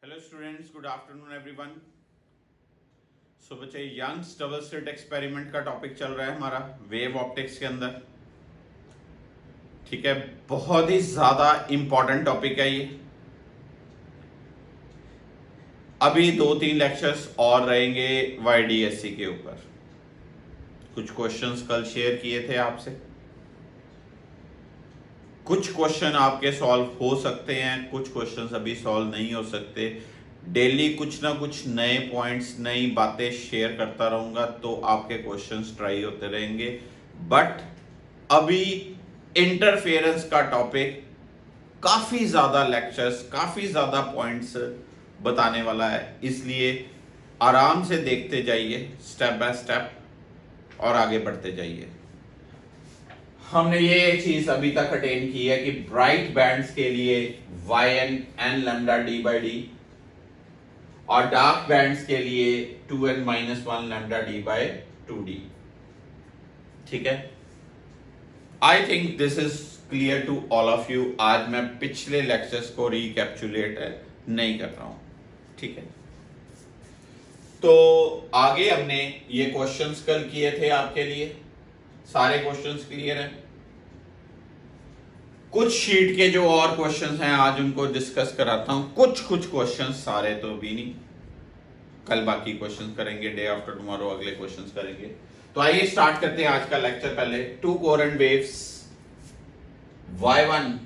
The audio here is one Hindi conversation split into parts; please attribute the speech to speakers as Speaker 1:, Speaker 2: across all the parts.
Speaker 1: Hello students, good afternoon everyone. So बच्चे, यंग्स डबल स्लिट एक्सपेरिमेंट का टॉपिक चल रहा है हमारा वेव ऑप्टिक्स के अंदर। ठीक है, बहुत ही ज्यादा इंपॉर्टेंट टॉपिक है ये। अभी 2-3 लेक्चर्स और रहेंगे YDSC के ऊपर। कुछ क्वेश्चंस कल शेयर किए थे आपसे, कुछ क्वेश्चन आपके सॉल्व हो सकते हैं, कुछ क्वेश्चंस अभी सॉल्व नहीं हो सकते। डेली कुछ ना कुछ नए पॉइंट्स, नई बातें शेयर करता रहूंगा, तो आपके क्वेश्चंस ट्राई होते रहेंगे। बट अभी इंटरफेरेंस का टॉपिक काफी ज्यादा लेक्चर्स, काफी ज्यादा पॉइंट्स बताने वाला है, इसलिए आराम से देखते जाइए, स्टेप बाय स्टेप, और आगे बढ़ते जाइए। हमने ये चीज अभी तक अटेन की है कि ब्राइट बैंड्स के लिए yn lambda d by d और डार्क बैंड्स के लिए 2n-1 lambda d by 2d। ठीक है, I think this is clear to all of you. आज मैं पिछले लेक्चर्स को रिकैप्चुलेट नहीं कर रहा हूं। ठीक है, तो आगे हमने ये क्वेश्चंस कल किए थे आपके लिए, सारे क्वेश्चंस क्लियर हैं। कुछ शीट के जो और क्वेश्चंस हैं आज उनको डिस्कस कराता हूं। कुछ क्वेश्चंस, सारे तो भी नहीं, कल बाकी क्वेश्चंस करेंगे, डे आफ्टर टुमारो अगले क्वेश्चंस करेंगे। तो आइए स्टार्ट करते हैं आज का लेक्चर। पहले to coherent waves y1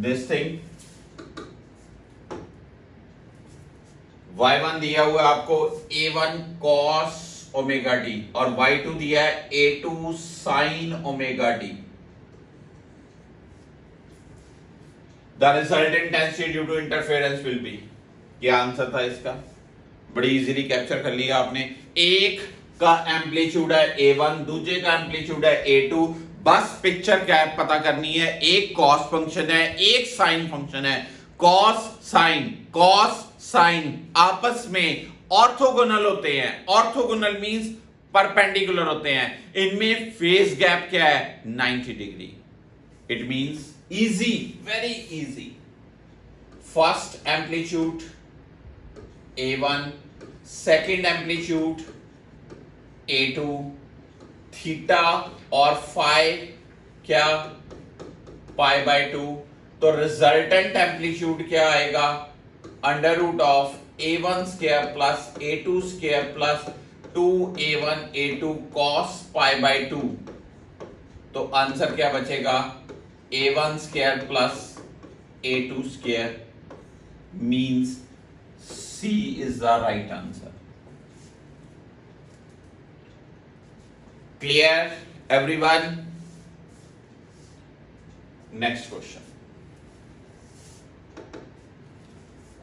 Speaker 1: this thing, y1 दिया हुआ आपको a1 cos ओमेगा t और y2 दिया है a2 sin omega t। The resultant intensity due to interference will be, क्या आंसर था इसका? बड़ी इजीली कैप्चर कर लिया आपने। एक का एम्पलीट्यूड है a1, दूसरे का एम्पलीट्यूड है a2। बस पिक्चर क्या है पता करनी है। एक कॉस फंक्शन है, एक साइन फंक्शन है। कॉस साइन आपस में ऑर्थोगोनल होते हैं। ऑर्थोगोनल मींस परपेंडिकुलर होते हैं। इनमें फेज गैप क्या है? 90 degree. It means easy, very easy. First amplitude a1, second amplitude a2, theta और फाई क्या? Pi by 2। तो रिजल्टेंट एम्पलीट्यूड क्या आएगा? Under root of a1 square plus a2 square plus 2a1 a2 cos pi by 2। तो आंसर क्या बचेगा? a1 square plus a2 square, means C is the right answer. Clear everyone? Next question.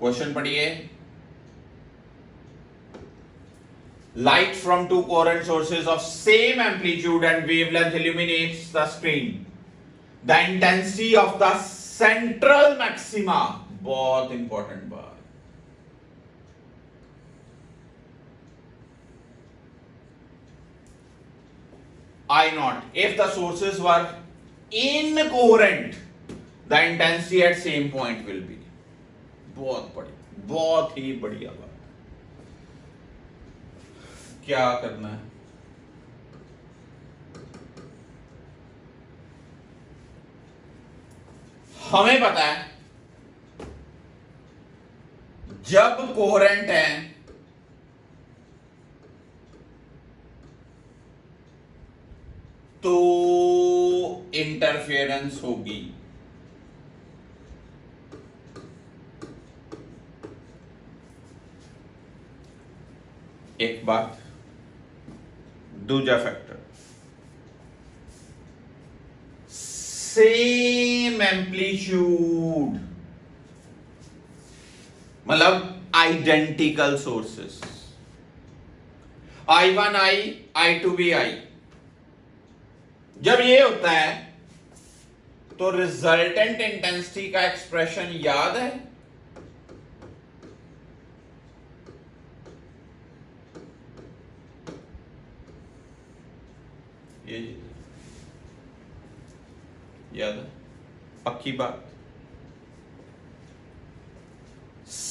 Speaker 1: Question पढ़िए। Light from two coherent sources of same amplitude and wavelength illuminates the screen. The intensity of the central maxima, बहुत इंपॉर्टेंट बात। I0, if the sources were incoherent, the intensity at same point will be। बहुत बढ़िया, बहुत ही बढ़िया बात। क्या करना है? हमें पता है जब कोहेरेंट है तो इंटरफेरेंस होगी। एक बात, दूसरा फैक्टर, सेम एम्पलीट्यूड मतलब identical sources, I1 I, I2 भी I। जब ये होता है तो रिजल्टेंट इंटेंसिटी का एक्सप्रेशन याद है? ये याद है? पक्की बात।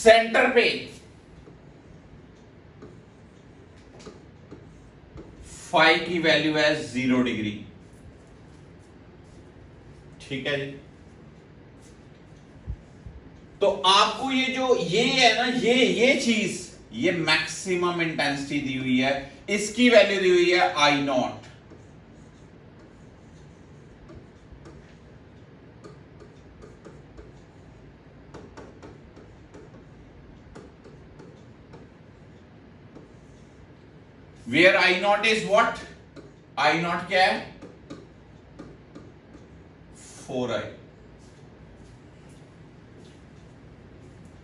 Speaker 1: सेंटर पे फाई की वैल्यू है 0 डिग्री। ठीक है जी। तो आपको ये है ना, ये चीज, ये मैक्सिमम इंटेंसिटी दी हुई है, इसकी वैल्यू दी हुई है I naught. Where I naught is what, I naught क्या है, 4i।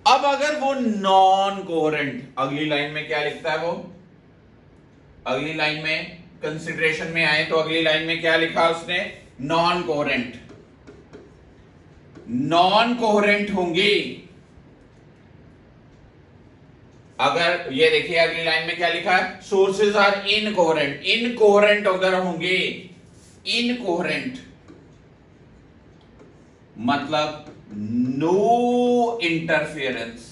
Speaker 1: अब अगर वो नॉन कोहेरेंट, अगली लाइन में क्या लिखता है वो, अगली लाइन में कंसिडरेशन में आए तो अगली लाइन में क्या लिखा उसने, नॉन कोहेरेंट। नॉन कोहेरेंट होंगे अगर, ये देखिए अगली लाइन में क्या लिखा है, सोर्सेज आर इनकोहेरेंट। इनकोहेरेंट अगर होंगे, इनकोहेरेंट मतलब नो इंटरफेरेंस,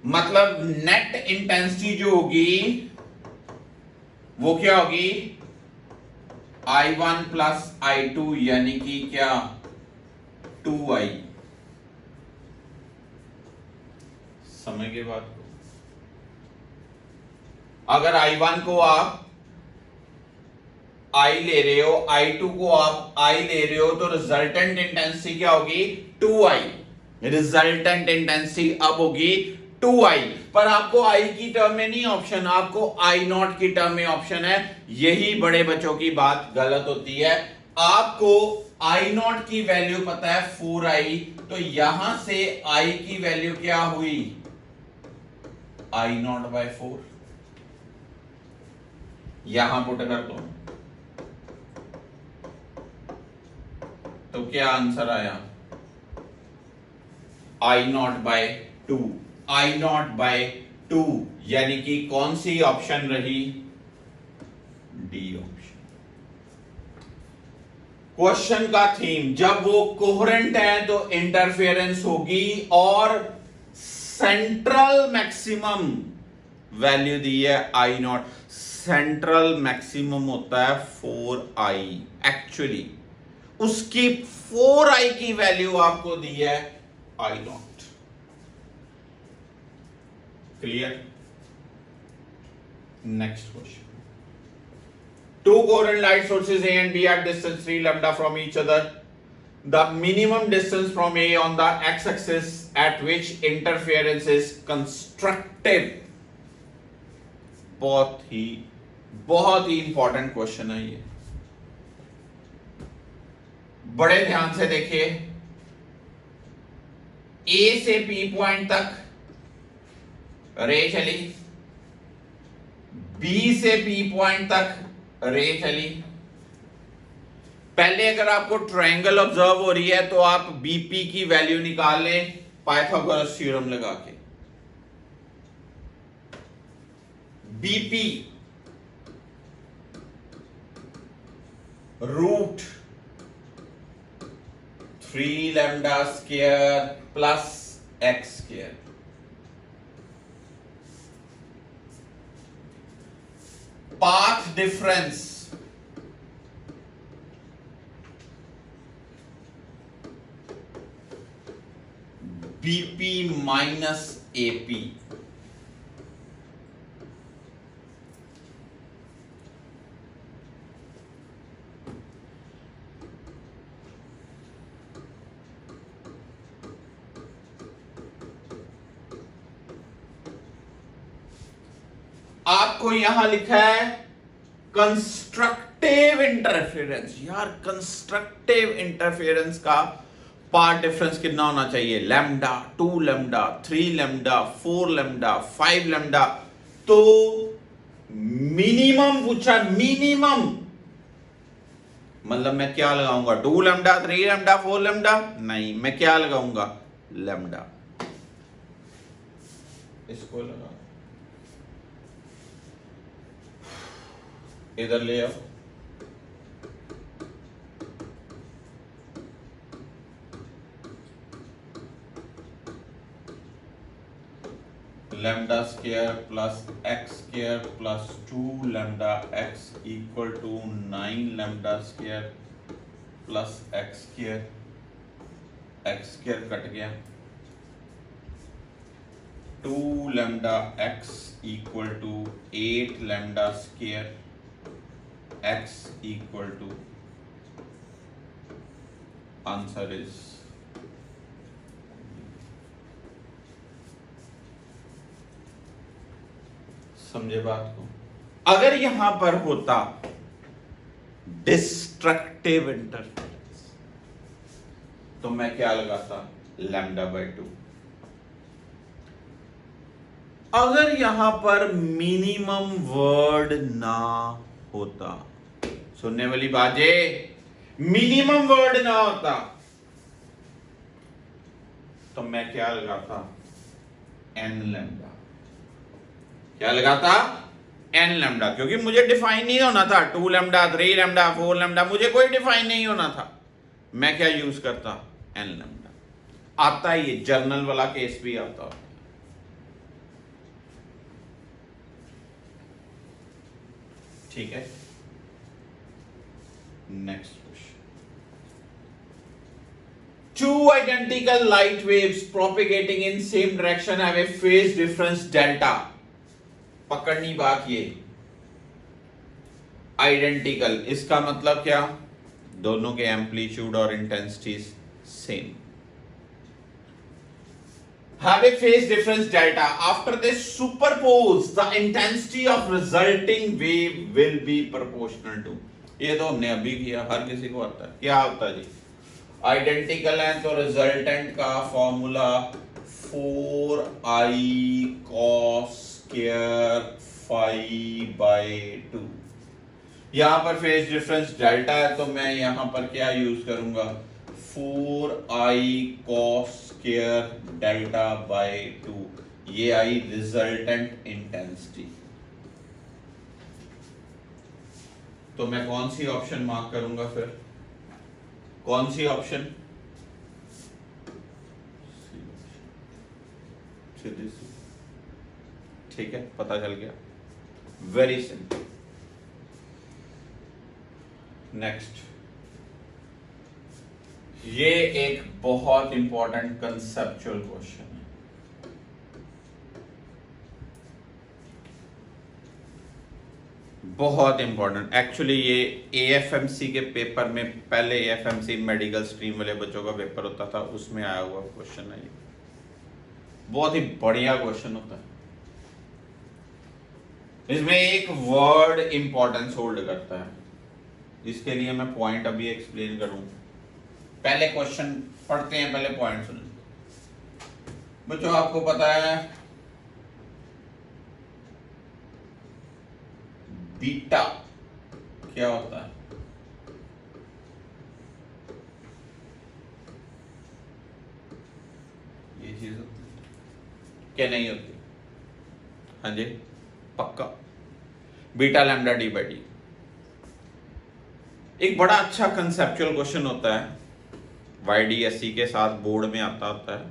Speaker 1: मतलब नेट इंटेंसिटी जो होगी वो क्या होगी, I1 प्लस I2 यानी कि क्या, 2i। समझ के बात को, अगर I1 को आप I ले रहे हो, I2 को आप I ले रहे हो, तो रिजल्टेंट इंटेंसिटी क्या होगी, 2i। रिजल्टेंट इंटेंसिटी अब होगी 2i, पर आपको I की टर्म में नहीं ऑप्शन, आपको I0 की टर्म में ऑप्शन है। यही बड़े बच्चों की बात गलत होती है। आपको I0 की वैल्यू पता है 4i, तो यहां से I की वैल्यू क्या हुई, I0/4, यहां पुट कर दो तो क्या आंसर आया, I0/2। I0/2 यानी कि कौन सी ऑप्शन रही, डी ऑप्शन। क्वेश्चन का थीम, जब वो कोहेरेंट है तो इंटरफेरेंस होगी, और सेंट्रल मैक्सिमम वैल्यू दी है I0। सेंट्रल मैक्सिमम होता है 4i, एक्चुअली उसकी 4i की वैल्यू आपको दी है I0। Clear. Next question, two coherent light sources A and B at distance 3 lambda from each other. The minimum distance from A on the x-axis at which interference is constructive। बहुत ही इंपॉर्टेंट क्वेश्चन है ये, बड़े ध्यान से देखिए। A से P पॉइंट तक रे चली, B से P पॉइंट तक रे चली। पहले अगर आपको ट्रायंगल ऑब्जर्व हो रही है तो आप बीपी की वैल्यू निकाल लें पाइथागोरस थ्योरम लगा के। BP √3 lambda square plus x square. Path difference BP minus AP. आपको यहां लिखा है कंस्ट्रक्टिव इंटरफेरेंस। यार कंस्ट्रक्टिव इंटरफेरेंस का पाथ डिफरेंस कितना होना चाहिए, lambda, 2 lambda, 3 lambda, 4 lambda, 5 lambda. तो मिनिमम पूछा, मिनिमम मतलब मैं क्या लगाऊंगा, 2 लैम्डा, 3 लैम्डा, 4 लैम्डा, नहीं, मैं क्या लगाऊंगा, लैम्डा। इसको लगा, इधर ले आओ, lambda square plus x square plus 2 lambda x equal to 9 lambda square plus x square cut गया, 2 lambda x equal to 8 lambda square x equal to, answer is, समझे बात को। अगर यहां पर होता डिस्ट्रक्टिव इंटरफेरेंस तो मैं क्या लगाता, लैम्डा बाय 2। अगर यहां पर मिनिमम वर्ड ना होता, सुनने वाली बाजे, मिनिमम वर्ड ना होता तो मैं क्या लगाता, एन लैम्डा। क्या लगाता, एन लैम्डा, क्योंकि मुझे डिफाइन नहीं होना था 2 लैम्डा 3 लैम्डा 4 लैम्डा, मुझे कोई डिफाइन नहीं होना था। मैं क्या यूज करता, एन लैम्डा। आता है ये जर्नल वाला केस भी आता है। ठीक है, next question. 2 identical light waves propagating in same direction have a phase difference delta। पकड़नी बात ये, आइडेंटिकल, इसका मतलब क्या, दोनों के एम्पलीट्यूड और intensity same. Have a phase difference delta. After they superpose, the intensity of resulting wave will be proportional to। ये तो हमने अभी किया, हर किसी को आता है। क्या होता है जी, आइडेंटिकल है तो रिजल्टेंट का formula 4i cos square phi by 2। यहां पर फेज डिफरेंस डेल्टा है तो मैं यहां पर क्या यूज करूंगा, 4i cos square delta by 2। ये आई रिजल्टेंट इंटेंसिटी। तो मैं कौन सी ऑप्शन मार्क करूंगा फिर, कौन सी ऑप्शन, ठीक है, पता चल गया, वेरी सिंपल। नेक्स्ट, ये एक बहुत इंपॉर्टेंट कंसेप्चुअल क्वेश्चन है। बहुत इंपॉर्टेंट, एक्चुअली ये एएफएमसी के पेपर में, पहले एएफएमसी मेडिकल स्ट्रीम वाले बच्चों का पेपर होता था, उसमें आया हुआ क्वेश्चन है। ये बहुत ही बढ़िया क्वेश्चन होता है। इसमें एक वर्ड इंपॉर्टेंस होल्ड करता है, इसके लिए मैं पॉइंट अभी एक्सप्लेन करूं। पहले क्वेश्चन पढ़ते हैं, पहले पॉइंट सुन बच्चों। आपको पता है बीटा क्या होता है, ये चीज होती है क्या, नहीं होती, हाँ जी पक्का, beta lambda D by D. एक बड़ा अच्छा कंसेप्चुअल क्वेश्चन होता है, YDSE के साथ बोर्ड में आता होता है।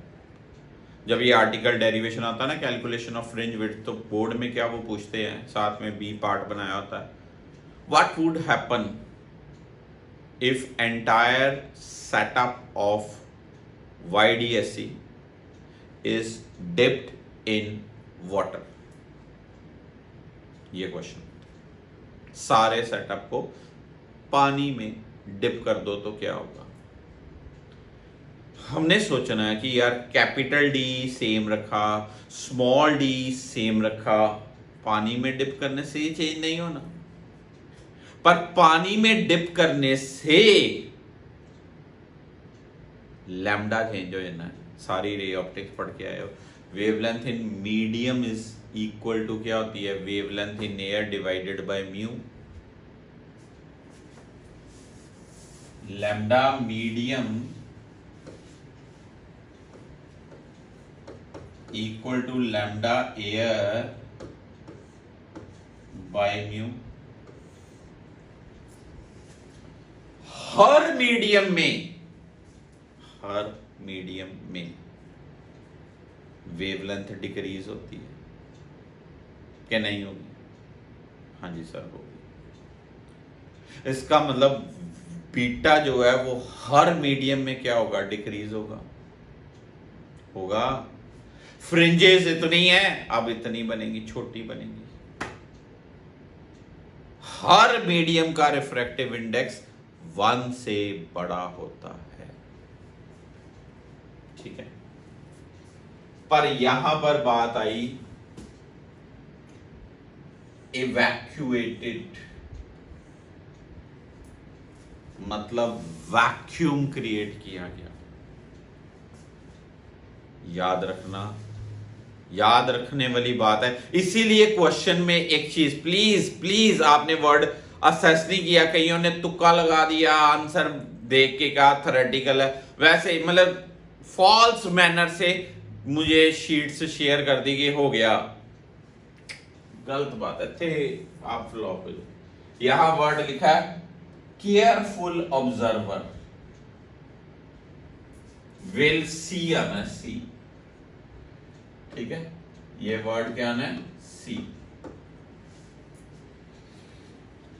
Speaker 1: जब ये आर्टिकल डेरिवेशन आता है ना, कैलकुलेशन ऑफ फ्रिंज विड्थ, तो बोर्ड में क्या वो पूछते हैं, साथ में बी पार्ट बनाया होता है, what would happen if entire setup of YDSE is dipped in water. ये क्वेश्चन, सारे सेटअप को पानी में डिप कर दो तो क्या होगा। हमने सोचना है कि यार कैपिटल डी सेम रखा, स्मॉल डी सेम रखा, पानी में डिप करने से ये चेंज नहीं होना, पर पानी में डिप करने से लैम्डा चेंज हो जाना है। सारी रे ऑप्टिक्स पढ़ के आए हो। Wavelength in medium is equal to क्या होती है, wavelength in air divided by mu. Lambda medium equal to lambda air by mu. हर मीडियम में वेवलेंथ डिक्रीज होती है कि नहीं होगी? हाँ जी सर होगी। इसका मतलब बीटा जो है वो हर मीडियम में क्या होगा? डिक्रीज होगा। फ्रिंजेस इतनी है, अब इतनी बनेगी, छोटी बनेगी। हर मीडियम का रिफ्रैक्टिव इंडेक्स 1 से बड़ा होता है, ठीक है। पर यहां पर बात आई इवैक्यूएटेड, मतलब वैक्यूम क्रिएट किया गया। याद रखना, याद रखने वाली बात है। इसीलिए क्वेश्चन में एक चीज प्लीज प्लीज, आपने वर्ड असेस नहीं किया, कईयों ने तुक्का लगा दिया, आंसर देख के कहा थ्योरेटिकल है, वैसे मतलब फॉल्स मैनर से मुझे शीट्स शेयर कर दी कि हो गया। गलत बात है, थे आप फ्लॉप हो जाए। यहां वर्ड लिखा है केयरफुल ऑब्जर्वर विल सी, आना सी, ठीक है। ये वर्ड क्या है? सी।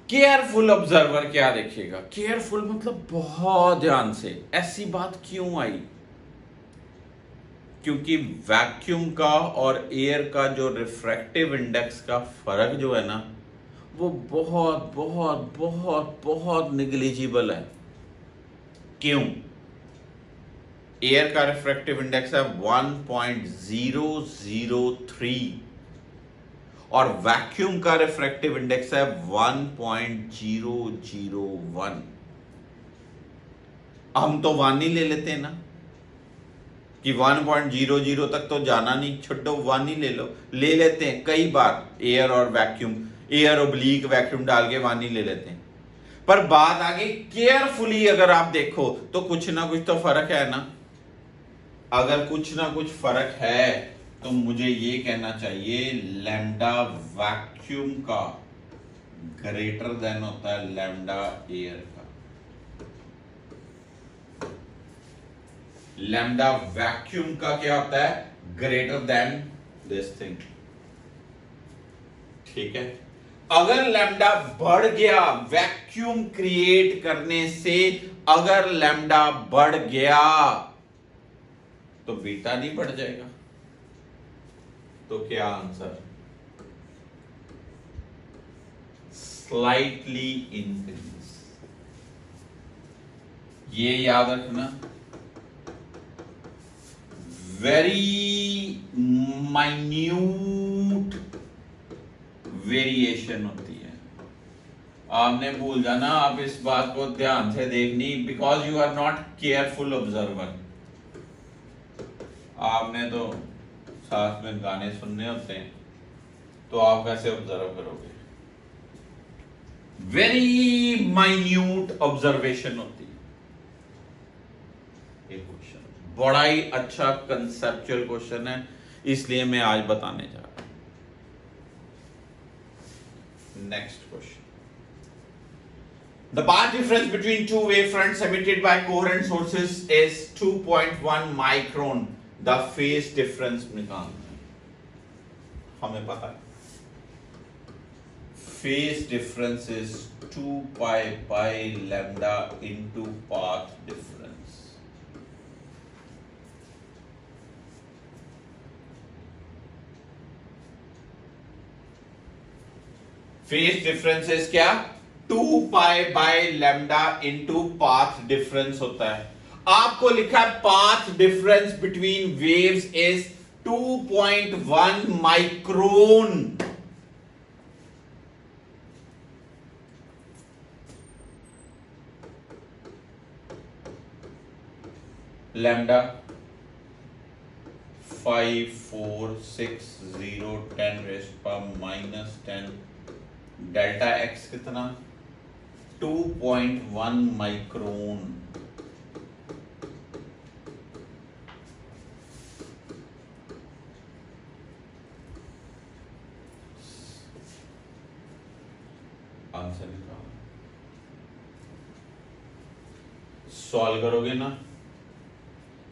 Speaker 1: केयरफुल ऑब्जर्वर क्या देखिएगा? केयरफुल मतलब बहुत ध्यान से। ऐसी बात क्यों आई? क्योंकि वैक्यूम का और एयर का जो रिफ्रैक्टिव इंडेक्स का फर्क जो है ना, वो बहुत बहुत बहुत बहुत निग्लिजिबल है। क्यों? एयर का रिफ्रैक्टिव इंडेक्स है 1.003 और वैक्यूम का रिफ्रैक्टिव इंडेक्स है 1.001। हम तो 1 ही ले लेते हैं ना कि 1.00 तक तो जाना नहीं, छोड़ो 1 ही ले लो, ले लेते हैं कई बार। एयर और वैक्यूम, एयर ओब्लीक वैक्यूम डाल के 1 ही ले लेते हैं। पर बात आगे केयरफुली अगर आप देखो तो कुछ ना कुछ तो फर्क है ना। अगर कुछ ना कुछ फर्क है तो मुझे ये कहना चाहिए लैम्डा वैक्यूम का ग्रेटर देन होता है लैम्डा एयर का। लैम्डा वैक्यूम का क्या होता है? ग्रेटर देन दिस थिंग, ठीक है। अगर लैम्डा बढ़ गया वैक्यूम क्रिएट करने से, अगर लैम्डा बढ़ गया तो बीटा नहीं बढ़ जाएगा? तो क्या आंसर? Slightly increase. ये याद रखना, वेरी माइन्यूट वेरिएशन होती है। आपने भूल जाना, आप इस बात को ध्यान से देखनी, because you are not careful observer. आपने तो साथ में गाने सुनने होते हैं, तो आप कैसे ऑब्जर्व करोगे? वेरी माइन्यूट ऑब्जर्वेशन होती है। एक क्वेश्चन बड़ा ही अच्छा कंसेप्चुअल क्वेश्चन है, इसलिए मैं आज बताने जा रहा हूं। Next question, the path difference between two wavefronts emitted by coherent sources is 2.1 micron. The phase difference निकालना है, हमें पता है phase difference is 2 pi by lambda into path difference. phase difference is क्या? 2 pi by lambda into path difference होता है। आपको लिखा है path difference between waves is 2.1 micron. Lambda 5 4 6 0 10 rays power -10, delta x कितना? 2.1 माइक्रोन। आंसर निकालो, सॉल्व करोगे ना?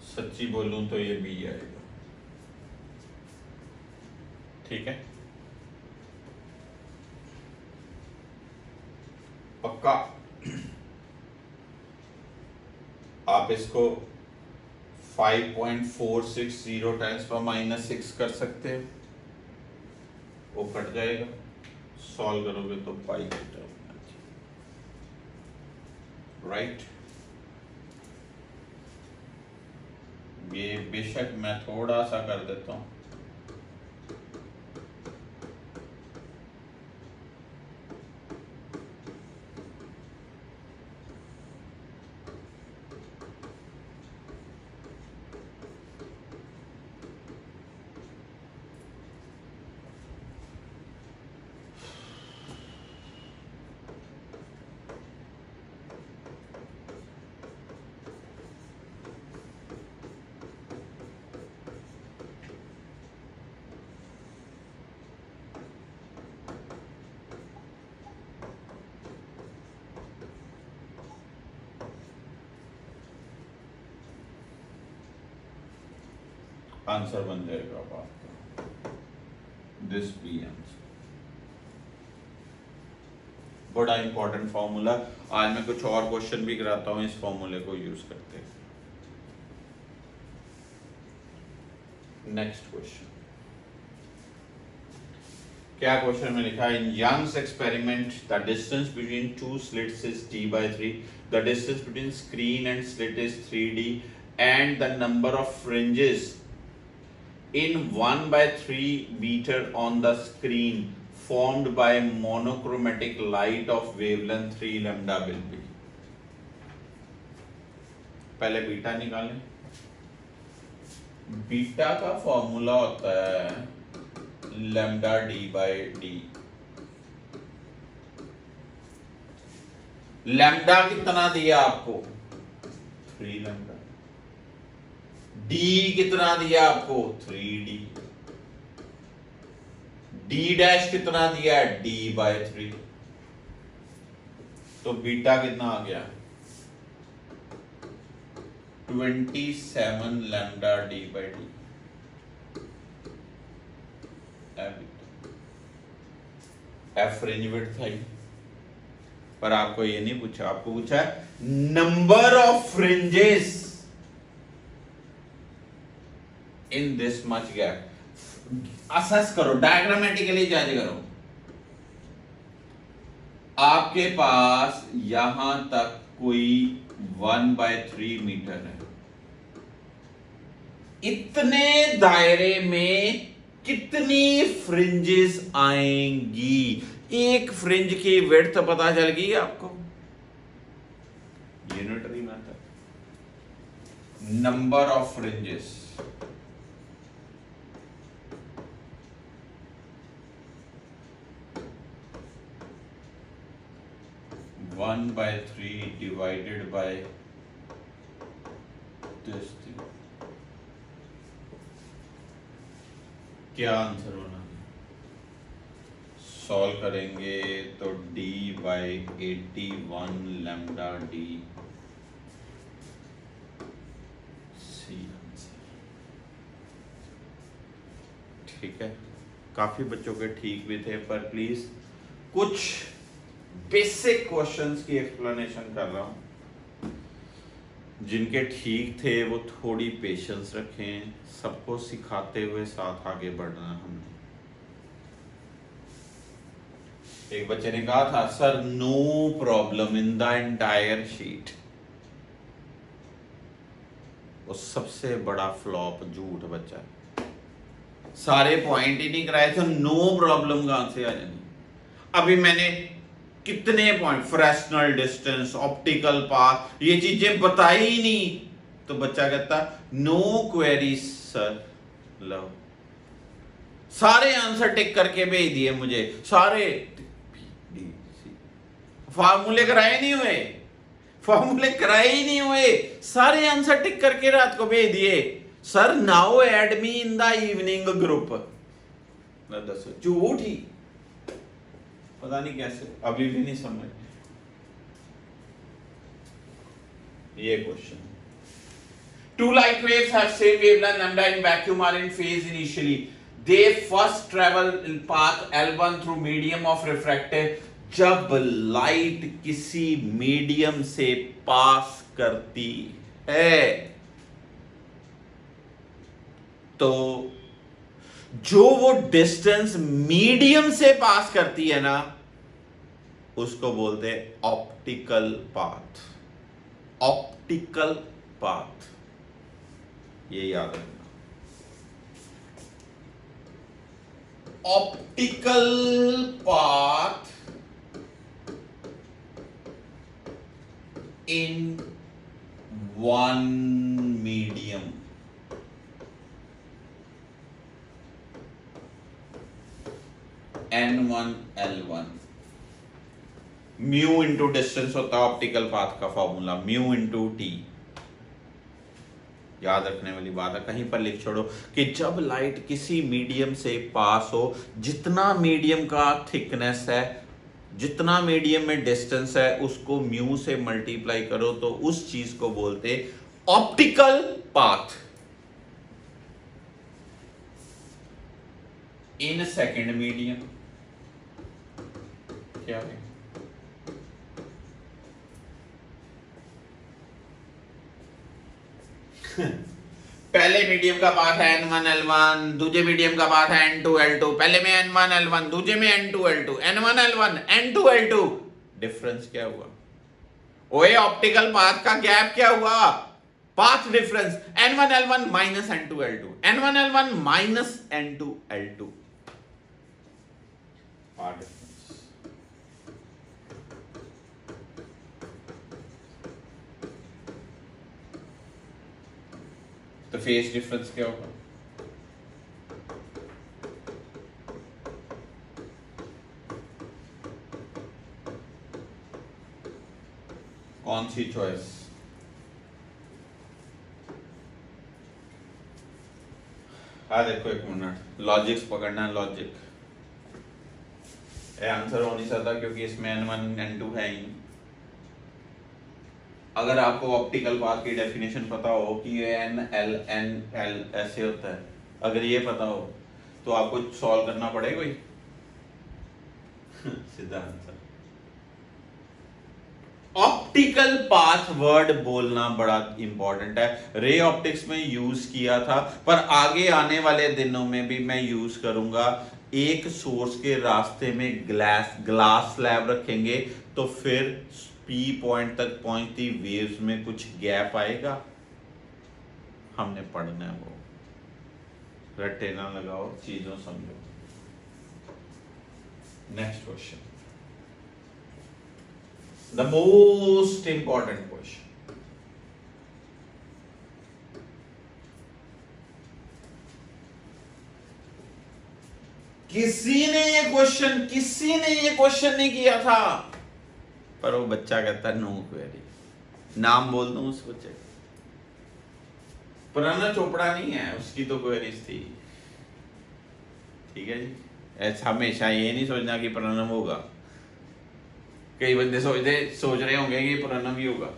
Speaker 1: सच्ची बोलूं तो ये बी आएगा। ठीक है, पक्का। आप इसको 5.460 10⁻⁻6 कर सकते हो, वो कट जाएगा, सॉल्व करोगे तो पाई की टर्म, राइट। ये बेशक मैं थोड़ा सा कर देता हूं, आंसर बन जाएगा अब आपका दिस बी आंसर। बड़ा इंपॉर्टेंट फॉर्मूला, आज मैं कुछ और क्वेश्चन भी कराता हूं इस फॉर्मूले को यूज करते हैं। नेक्स्ट क्वेश्चन, क्या क्वेश्चन में लिखा है, in Young's experiment the distance between two slits is d/3, the distance between screen and slit is 3d and the number of fringes in 1/3 meter on the screen formed by monochromatic light of wavelength 3 lambda will be। पहले बीटा निकालें। बीटा का फॉर्मूला होता है लैम्डा d/d। लैम्डा कितना दिया आपको, 3 लैम्डा। d कितना दिया आपको, 3d। d डैश कितना दिया है, d/3। तो बीटा कितना आ गया, 27 lambda d/d। F fringe width है, पर आपको ये नहीं पूछा, आपको पूछा है number of fringes in this much gap. Assess करो, डायग्रामेटिकली जज करो। आपके पास यहां तक कोई 1/3 मीटर है, इतने दायरे में कितनी फ्रिंजेस आएंगी, एक फ्रिंज की विड्थ पता चल गई आपको, unitary method, number of fringes. One by 3 divided by this thing, क्या आंसर होना है? सॉल्व करेंगे तो d/81 lambda d, C answer. ठीक है, काफी बच्चों के ठीक भी थे, पर प्लीज कुछ बेसिक क्वेश्चंस की एक्सप्लेनेशन कर रहा हूं, जिनके ठीक थे वो थोड़ी पेशेंस रखें, सबको सिखाते हुए साथ आगे बढ़ना है हमने। एक बच्चे ने कहा था, sir no problem in the entire sheet. वो सबसे बड़ा फ्लॉप, झूठ बच्चा है, सारे पॉइंट ही नहीं कराए तो नो प्रॉब्लम कहां से आ जानी। अभी मैंने कितने point, fractional distance, optical path, ये चीजें बताई ही नहीं, तो बच्चा कहता नो क्वेरी सर। लो, सारे आंसर टिक करके भेज दिए मुझे, सारे फॉर्मूले कराए नहीं हुए, फॉर्मूले कराए ही नहीं हुए, सारे आंसर टिक करके रात को भेज दिए, sir now add me in the evening group. दसो झूठ ही, पता नहीं कैसे अभी भी नहीं समझ। ये question, two light waves have same wavelength lambda in vacuum are in phase initially, they first travel in path L1 through medium of refractive, जब लाइट किसी मीडियम से पास करती है तो जो वो डिस्टेंस मीडियम से पास करती है ना, उसको बोलते हैं ऑप्टिकल पाथ। ऑप्टिकल पाथ, ये याद रखना। Optical path in one medium, N1 L1। Mu into distance होता है ऑप्टिकल पाथ का फॉर्मूला, म्यू इंटू टी। याद रखने वाली बात है, कहीं पर लिख छोड़ो कि जब लाइट किसी मीडियम से पास हो, जितना मीडियम का थिकनेस है, जितना मीडियम में डिस्टेंस है, उसको म्यू से मल्टीप्लाई करो तो उस चीज को बोलते optical path in second medium. क्या है? पहले मीडियम का पाथ है N1 L1, दूसरे मीडियम का पाथ है N2 L2। पहले में N1 L1, दूसरे में N2 L2, N1 L1 N2 L2। Difference क्या हुआ? ओए ऑप्टिकल पाथ का गैप क्या हुआ? Path difference N1 L1 minus N2 L2, N1 L1 minus N2 L2। Path difference. तो फेज डिफरेंस क्या होगा? कौन सी चॉइस? हाँ देखो एक मिनट, लॉजिक्स पकड़ना है, लॉजिक। ये आंसर हो नहीं सकता क्योंकि इसमें N1 N2 है ही। अगर आपको ऑप्टिकल पाथ की डेफिनेशन पता हो कि ये N L ऐसे होता है, अगर ये पता हो तो आपको सॉल्व करना पड़ेगा ही। सीधा आंसर। ऑप्टिकल पाथ वर्ड बोलना बड़ा इंपॉर्टेंट है। रे ऑप्टिक्स में यूज किया था, पर आगे आने वाले दिनों में भी मैं यूज करूंगा। एक सोर्स के रास्ते में ग्लास स्लैब रखेंगे तो फिर P पॉइंट तक पहुंचती वेव्स में कुछ गैप आएगा, हमने पढ़ना है वो। रट्टे ना लगाओ, चीजों समझो। Next question, the most important question. किसी ने ये क्वेश्चन नहीं किया था, पर वो बच्चा कहता है नो क्वेरी। नाम बोल दूं उस बच्चे का? प्रणव चोपड़ा नहीं है, उसकी तो क्वेरीज थी। ठीक है जी, ऐसा हमेशा ये नहीं सोचना कि प्रणव होगा। कई बंदे सोच रहे होंगे कि प्रणव ही होगा।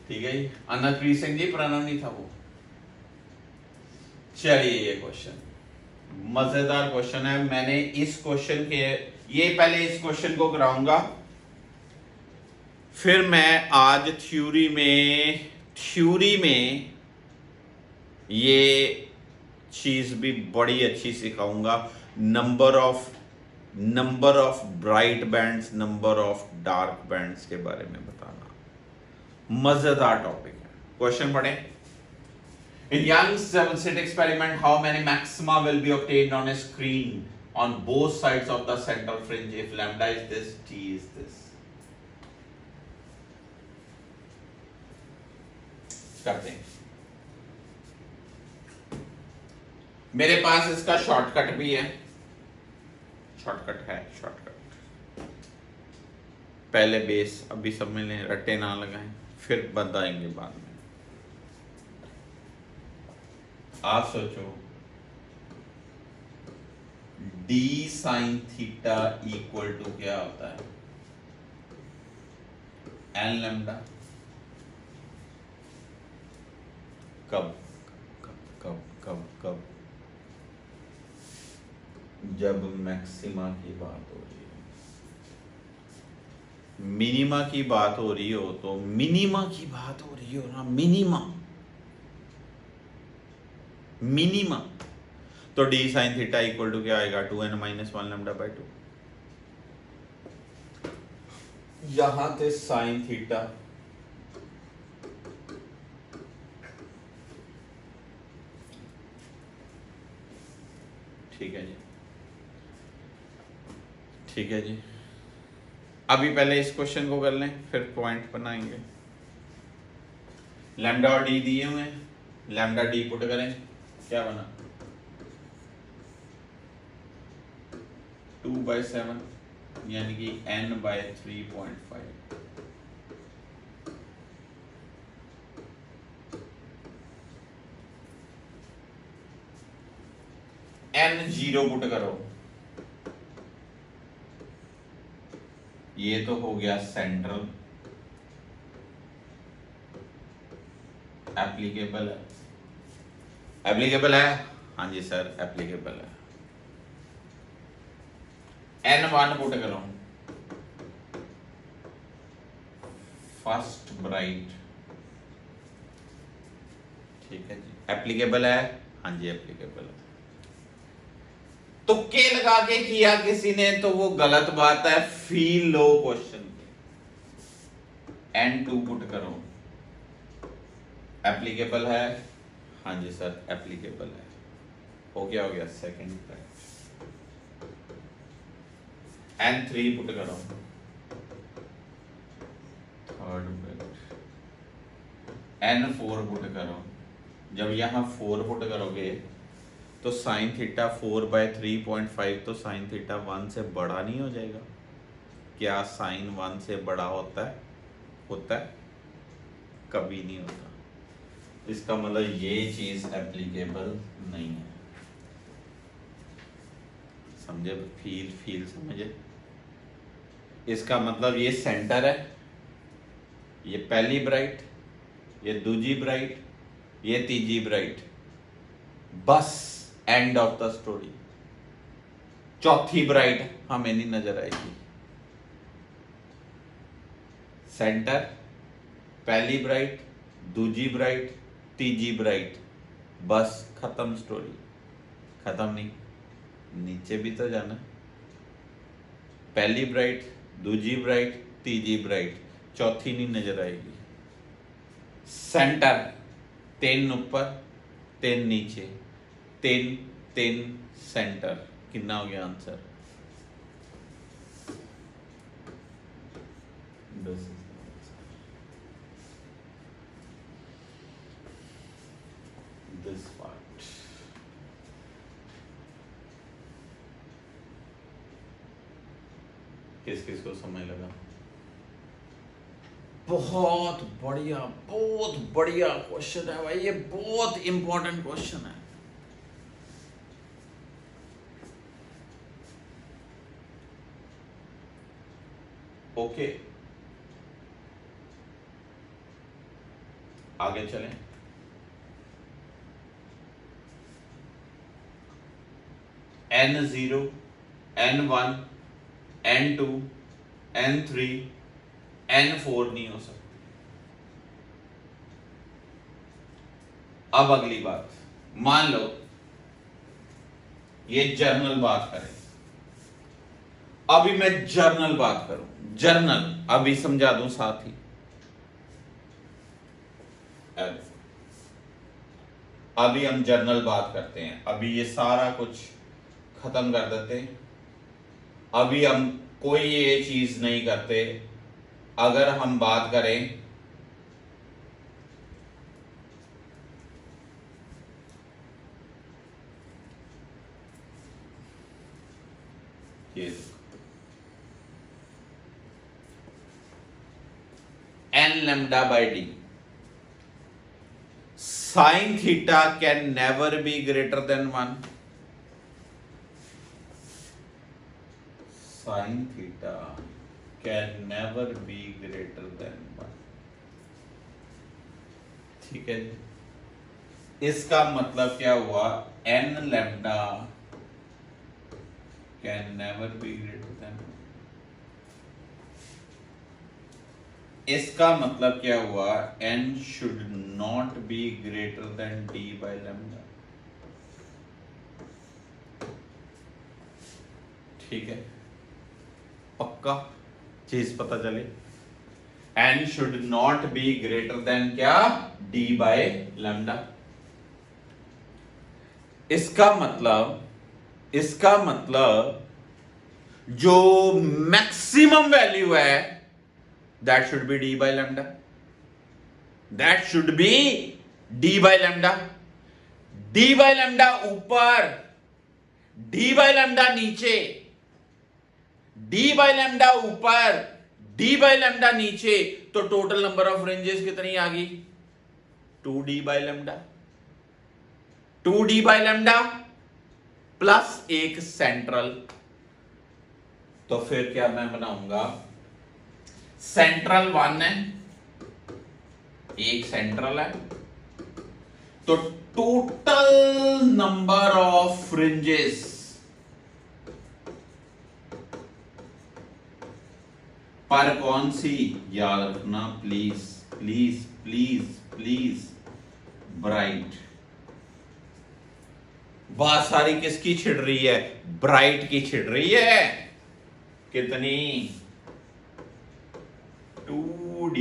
Speaker 1: ठीक है जी, अनंतप्रीत सिंह जी प्रणव नहीं था वो। चलिए ये क्वेश्चन मजेदार क्वेश्चन है। मैंने इस क्वेश्चन के पहले इस क्वेश्चन को कराऊंगा, फिर मैं आज थ्योरी में ये चीज भी बड़ी अच्छी सिखाऊंगा। Number of bright bands, number of dark bands के बारे में बताना। मजेदार टॉपिक है। क्वेश्चन पढ़ें। In Young's double-slit experiment, how many maxima will be obtained on a screen on both sides of the central fringe if lambda is this, t is this? करते हैं। मेरे पास इसका शॉर्टकट भी है। शॉर्टकट पहले बेस अभी सब में लें, रट्टे ना लगाएं, फिर बताएंगे बाद में। आप सोचो d sin theta equal to क्या होता है? n lambda. कब जब मैक्सिमा की बात हो रही है, मिनिमा की बात हो रही हो तो मिनिमा की बात हो रही हो ना, मिनिमा मिनिमा, तो d sine theta equal to क्या आएगा, 2n-1 λ/2। यहां थे साइन थीटा, ठीक है जी, ठीक है जी। अभी पहले इस क्वेश्चन को कर लें, फिर पॉइंट बनाएंगे। लैम्डा और डी दिए हुए हैं, लैम्डा डी पुट करें, क्या बना 2/7 यानी कि n/3.5। n0 पुट करो, ये तो हो गया सेंट्रल, एप्लीकेबल है, एप्लीकेबल है, हाँ जी सर एप्लीकेबल है। n1 पुट करो, फर्स्ट ब्राइट, ठीक है जी, एप्लीकेबल है, हाँ जी एप्लीकेबल है। तो के लगा के किया किसी ने तो वो गलत बात है, feel low question. n2 put करो, एप्लीकेबल है, हाँ जी सर एप्लीकेबल है, हो गया सेकंड ब्राइट। n3 पुट करो, थर्ड ब्राइट। n4 पुट करो, जब यहां 4 पुट करोगे तो साइन थीटा 4/3.5 तो साइन थीटा 1 से बड़ा नहीं हो जाएगा? क्या साइन 1 से बड़ा होता है? होता है? कभी नहीं होता। इसका मतलब ये चीज एप्लीकेबल नहीं है। समझे? फील समझे? इसका मतलब ये सेंटर है, ये पहली ब्राइट, ये दूसरी ब्राइट, ये तीसरी ब्राइट, बस एंड ऑफ द स्टोरी। चौथी ब्राइट हमें नहीं नजर आएगी। सेंटर, पहली ब्राइट, दूसरी ब्राइट, तीसरी ब्राइट, बस खत्म स्टोरी। खत्म नहीं, नीचे भी तो जाना। पहली ब्राइट, दूसरी ब्राइट, तीसरी ब्राइट, चौथी नहीं नजर आएगी। सेंटर, 3 ऊपर 3 नीचे, 3 सेंटर, कितना हो गया आंसर? This part. किस किस को समझ लगा? बहुत बढ़िया क्वेश्चन है भाई, ये बहुत इंपॉर्टेंट क्वेश्चन है। ओके, आगे चलें। n0, n1, n2, n3, n4 नहीं हो सकता। अब अगली बात, मान लो ये जर्नल बात करें। अभी मैं जर्नल बात करूं, जर्नल अभी समझा दूं साथ ही। अभी हम जर्नल बात करते हैं, अभी ये सारा कुछ खत्म कर देते हैं। अभी हम कोई ये चीज नहीं करते। अगर हम बात करें ये n lambda by d, sin theta can never be greater than 1. Sin theta can never be greater than 1. ठीक है जी, इसका मतलब क्या हुआ? n lambda can never be greater than. इसका मतलब क्या हुआ, n should not be greater than d by lambda. ठीक है, पक्का चीज पता चले, n should not be greater than क्या, d बाय लैम्डा। इसका मतलब जो मैक्सिमम वैल्यू है that should be d by lambda, that should be d by lambda. d by lambda ऊपर, d बाय लैम्डा नीचे, d बाय लैम्डा ऊपर, d बाय लैम्डा नीचे, तो टोटल नंबर ऑफ रेंजेस कितनी आ गई, 2d by lambda. 2d by lambda plus एक सेंट्रल। तो फिर क्या मैं बनाऊंगा, सेंट्रल 1 है, एक सेंट्रल है, तो टोटल नंबर ऑफ फ्रिंजेस पर कौन सी, याद रखना please please please please, bright. बात सारी किसकी छिड़ रही है, ब्राइट की छिड़ रही है। कितनी, 2d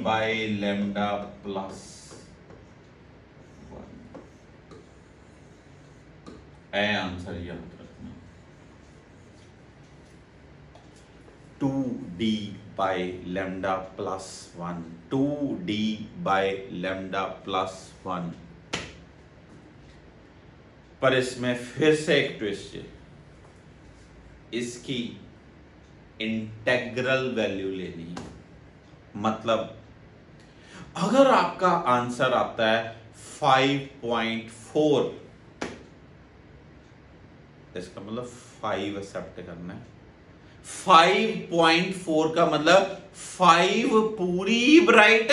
Speaker 1: by lambda plus 1। Answer याद रखना, 2d by lambda plus 1, 2d by lambda plus 1। पर इसमें फिर से एक ट्विस्ट है, इसकी इंटेग्रल वैल्यू लेनी है। मतलब अगर आपका आंसर आता है 5.4, इसका मतलब 5 एक्सेप्ट करना है। 5.4 का मतलब 5 पूरी ब्राइट,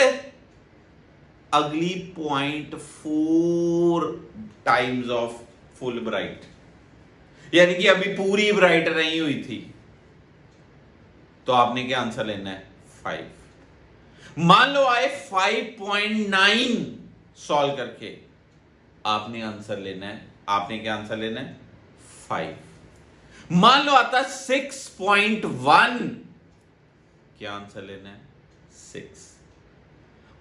Speaker 1: अगली 0.4 टाइम्स ऑफ फुल ब्राइट, यानी कि अभी पूरी ब्राइट नहीं हुई थी, तो आपने क्या आंसर लेना है, 5। मान लो आए 5.9 सॉल्व करके, आपने आंसर लेना है, आपने क्या आंसर लेना है, 5। मान लो आता 6.1, क्या आंसर लेना है, 6।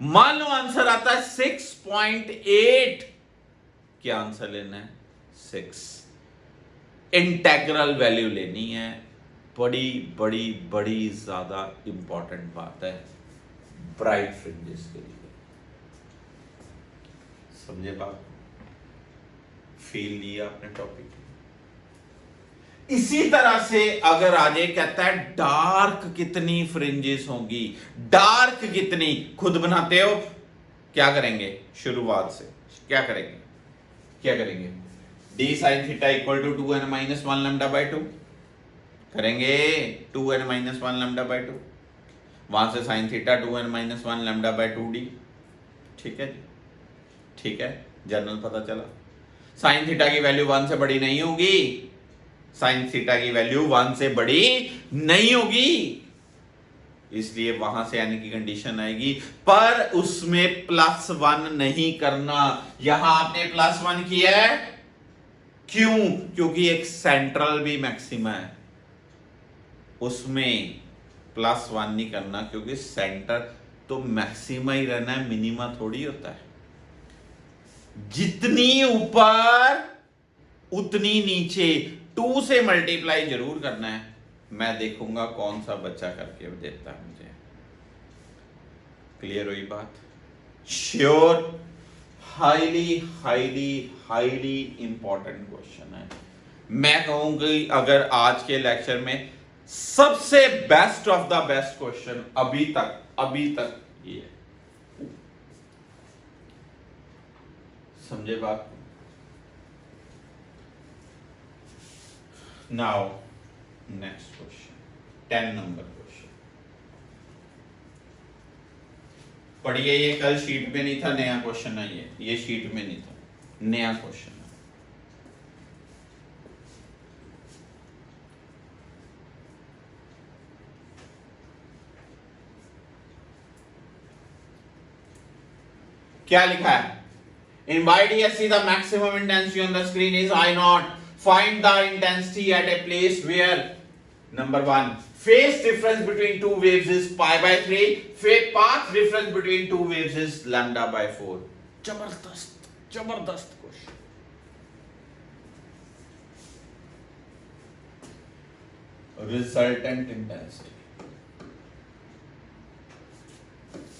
Speaker 1: मान लो आंसर आता है 6.8, क्या आंसर लेना है, 6। इंटेग्रल वैल्यू लेनी है, बड़ी बड़ी बड़ी ज्यादा इंपॉर्टेंट बात है ब्राइट फ्रिंजेस के लिए। समझे बात, फील लिया आपने टॉपिक। इसी तरह से अगर आजे कहता है डार्क कितनी फ्रिंजेस होंगी, डार्क कितनी, खुद बनाते हो, क्या करेंगे, शुरुआत से क्या करेंगे, क्या करेंगे, d sin theta equal to 2n minus 1 lambda by 2 करेंगे, 2n माइनस 1 लैम्डा बाय 2, वहां से sin theta 2n minus 1 lambda bye 2d। ठीक है जी, ठीक है, जनरल पता चला। sin थीटा की वैल्यू 1 से बड़ी नहीं होगी, sin थीटा की वैल्यू 1 से बड़ी नहीं होगी, इसलिए वहां से आने की कंडीशन आएगी, पर उसमें +1 नहीं करना। यहां आपने +1 किया है, क्यों, क्योंकि एक सेंट्रल भी मैक्सिमा है, उसमें +1 नहीं करना, क्योंकि सेंटर तो मैक्सिमा ही रहना है, मिनिमा थोड़ी होता है। जितनी ऊपर उतनी नीचे, 2 से मल्टीप्लाई जरूर करना है, मैं देखूंगा कौन सा बच्चा करके देता है मुझे। क्लियर हुई बात, sure, highly highly highly important question है। मैं कहूंगी अगर आज के लेक्चर में सबसे best of the best question अभी तक ये है। समझे बात। Now next question, 10 number question पढ़िए। ये कल शीट में नहीं था, नया क्वेश्चन है ये शीट में नहीं था, नया क्वेश्चन है। क्या लिखा है? In YDSC, the maximum intensity on the screen is I naught. Find the intensity at a place where number 1 phase difference between two waves is pi by 3. Path difference between two waves is lambda by 4. जबरदस्त जबरदस्त क्वेश्चन। रिजल्टेंट इंटेंसिटी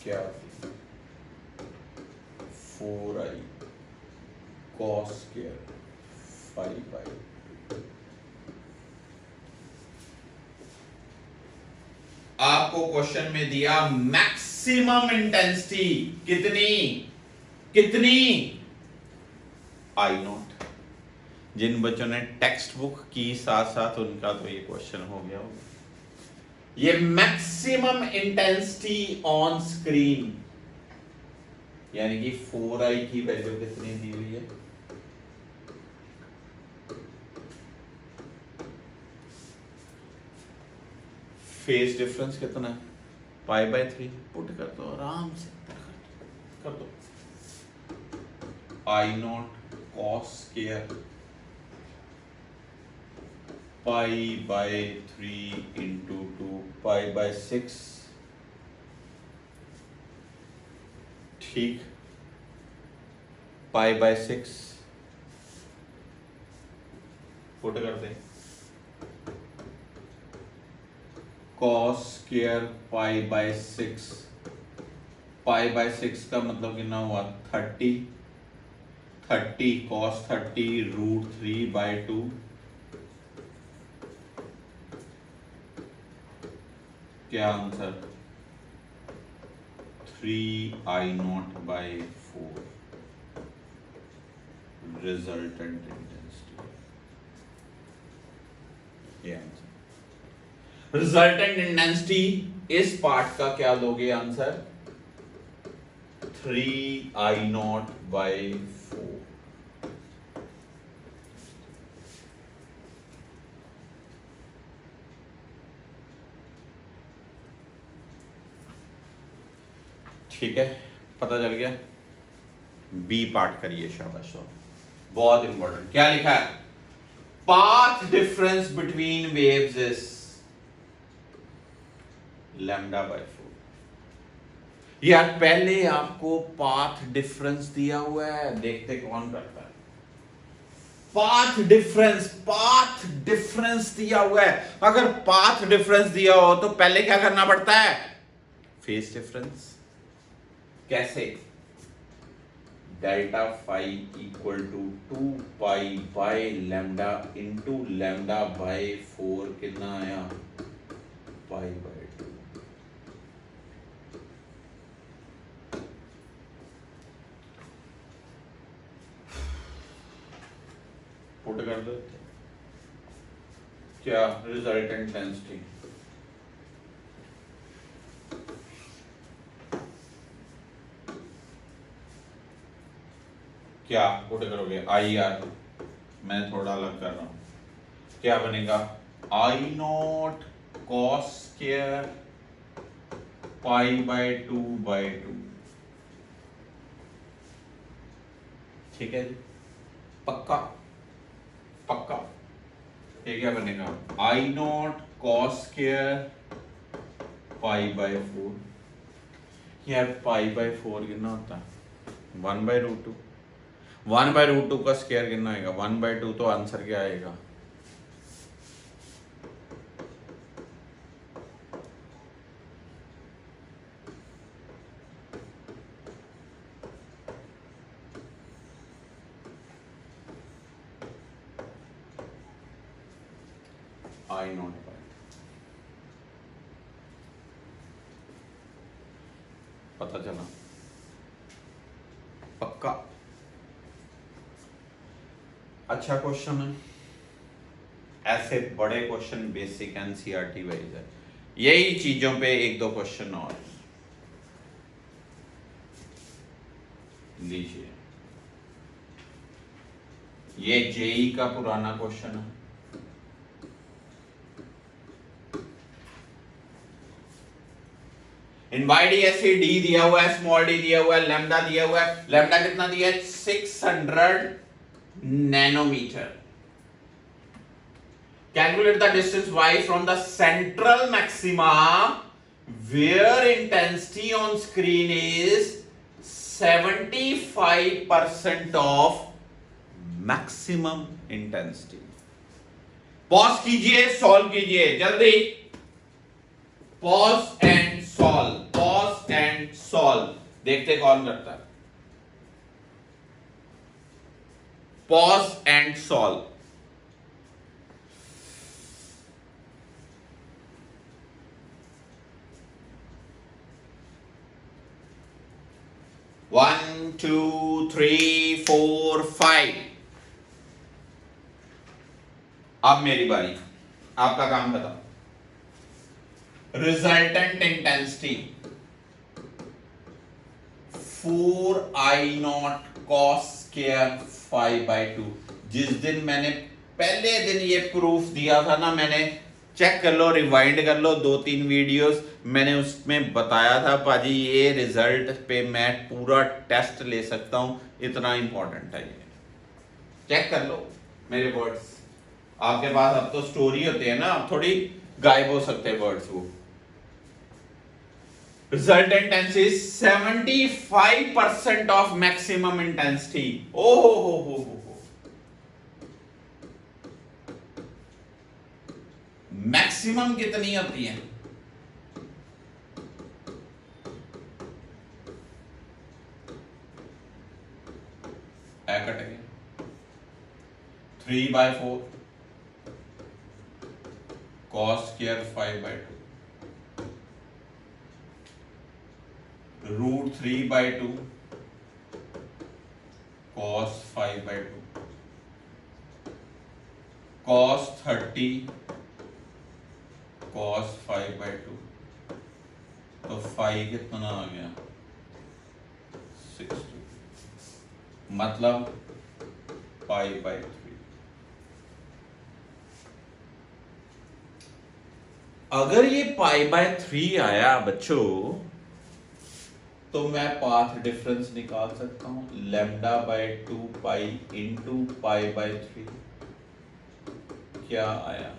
Speaker 1: क्या? 4i cos square 5 by 2। आपको क्वेश्चन में दिया मैक्सिमम इंटेंसिटी कितनी कितनी? आई नॉट। जिन बच्चों ने टेक्स्ट बुक की साथ साथ उनका तो ये क्वेश्चन हो गया होगा। ये मैक्सिमम इंटेंसिटी ऑन स्क्रीन यानी कि 4i की वैल्यू कितनी दी हुई है? फेज डिफरेंस कितना है? पाई बाय 3। पुट कर दो आराम से, कर दो। I naught cos square pi by 3 into 2 pi by 6। ठीक, पाई बाय 6 पुट कर दे। Cos square pi by 6, pi by 6 का मतलब कितना हुआ? 30। 30 कॉस 30 रूट 3 बाय 2। क्या answer? 3i naught by 4 resultant intensity। ये आंसर। रिजल्टेंट इंटेंसिटी इस पार्ट का क्या लोगे आंसर? 3i naught by 4। ठीक है, पता चल गया। बी पार्ट करिए, शाबाश। बहुत इंपॉर्टेंट। क्या लिखा है? Path difference between waves is lambda by 4। यार पहले आपको पाथ डिफरेंस दिया हुआ है, देखते कौन करता है। पाथ डिफरेंस दिया हुआ है। अगर पाथ डिफरेंस दिया हो तो पहले क्या करना पड़ता है? Phase difference. कैसे? Delta phi equal to 2 pi by lambda into lambda by 4 कितना आया? पाई बाय 2। पुट कर दो। क्या? रिजल्टेंट इंटेंसिटी क्या पुट करोगे? I R. मैं थोड़ा अलग कर रहा हूं। क्या बनेगा? I naught cos square pi by 2 by 2। ठीक है जी, पक्का पक्का। ये क्या बनेगा? I naught cos square pi by 4। यार पाई बाय 4 कितना होता है? 1 बाय रूट 2। 1 बाय रूट 2 का स्क्वायर कितना आएगा? 1 बाय 2। तो आंसर क्या आएगा? आई नॉट बाय। पता चला? पक्का। अच्छा क्वेश्चन है। ऐसे बड़े क्वेश्चन बेसिक एनसीईआरटी वाइज है। यही चीजों पे एक दो क्वेश्चन और लीजिए। ये जेई का पुराना क्वेश्चन है। इन YDSC डी दिया हुआ है, स्मॉल डी दिया हुआ है, लैम्डा दिया हुआ है। लैम्डा कितना दिया है? 600 nanometre. Calculate the distance y from the central maxima where intensity on screen is 75% of maximum intensity. Pause कीजिए, सॉल्व कीजिए जल्दी। Pause and solve, pause and solve. देखते कौन करता है। Pause and solve. One, two, three, four, 5। अब मेरी बारी, आपका काम बताओ। Resultant intensity 4I0 cos square 5/2। जिस दिन मैंने पहले दिन ये प्रूफ दिया था ना, मैंने चेक कर लो, रिवाइंड कर लो 2-3 वीडियोस, मैंने उसमें बताया था पाजी ये रिजल्ट पे मैं पूरा टेस्ट ले सकता हूं, इतना इंपॉर्टेंट है ये। चेक कर लो मेरे वर्ड्स। आपके पास अब तो स्टोरी होते हैं ना, अब थोड़ी गायब हो सकते हैं वर्ड्स। वो result intensity 75% of maximum intensity. ओ हो। मैक्सिमम कितनी होती है? कट गया 3/4 cos square 5/2 √3/2 cos 5/2 cos 30 cos 5/2। तो 5 कितना आ गया? 60, मतलब π/3। अगर ये π/3 आया बच्चों, तो मैं पाथ डिफरेंस निकाल सकता हूं, λ/2 पाई इंटू π/3। क्या आया?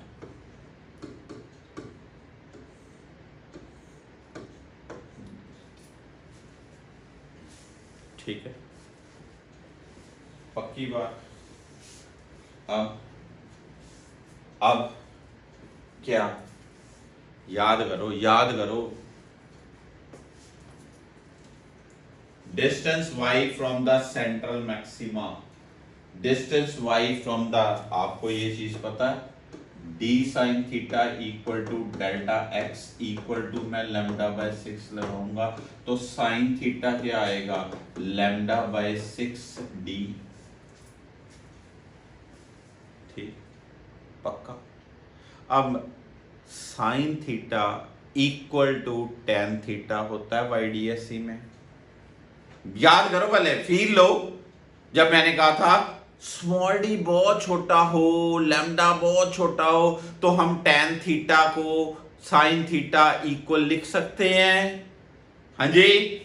Speaker 1: ठीक है, पक्की बात। अब क्या? याद करो। Distance y from the central maxima, distance y from the, आपको ये चीज पता है, d sin theta equal to delta x equal to, मैं λ/6 लगाऊंगा तो sin थीटा क्या आएगा? λ/6d। ठीक, पक्का। अब sin theta equal to tan theta होता है YDSC में। याद करो, पहले फील लो। जब मैंने कहा था स्मॉल डी बहुत छोटा हो, लैम्डा बहुत छोटा हो, तो हम tan थीटा को sin थीटा इक्वल लिख सकते हैं। हाँ जी,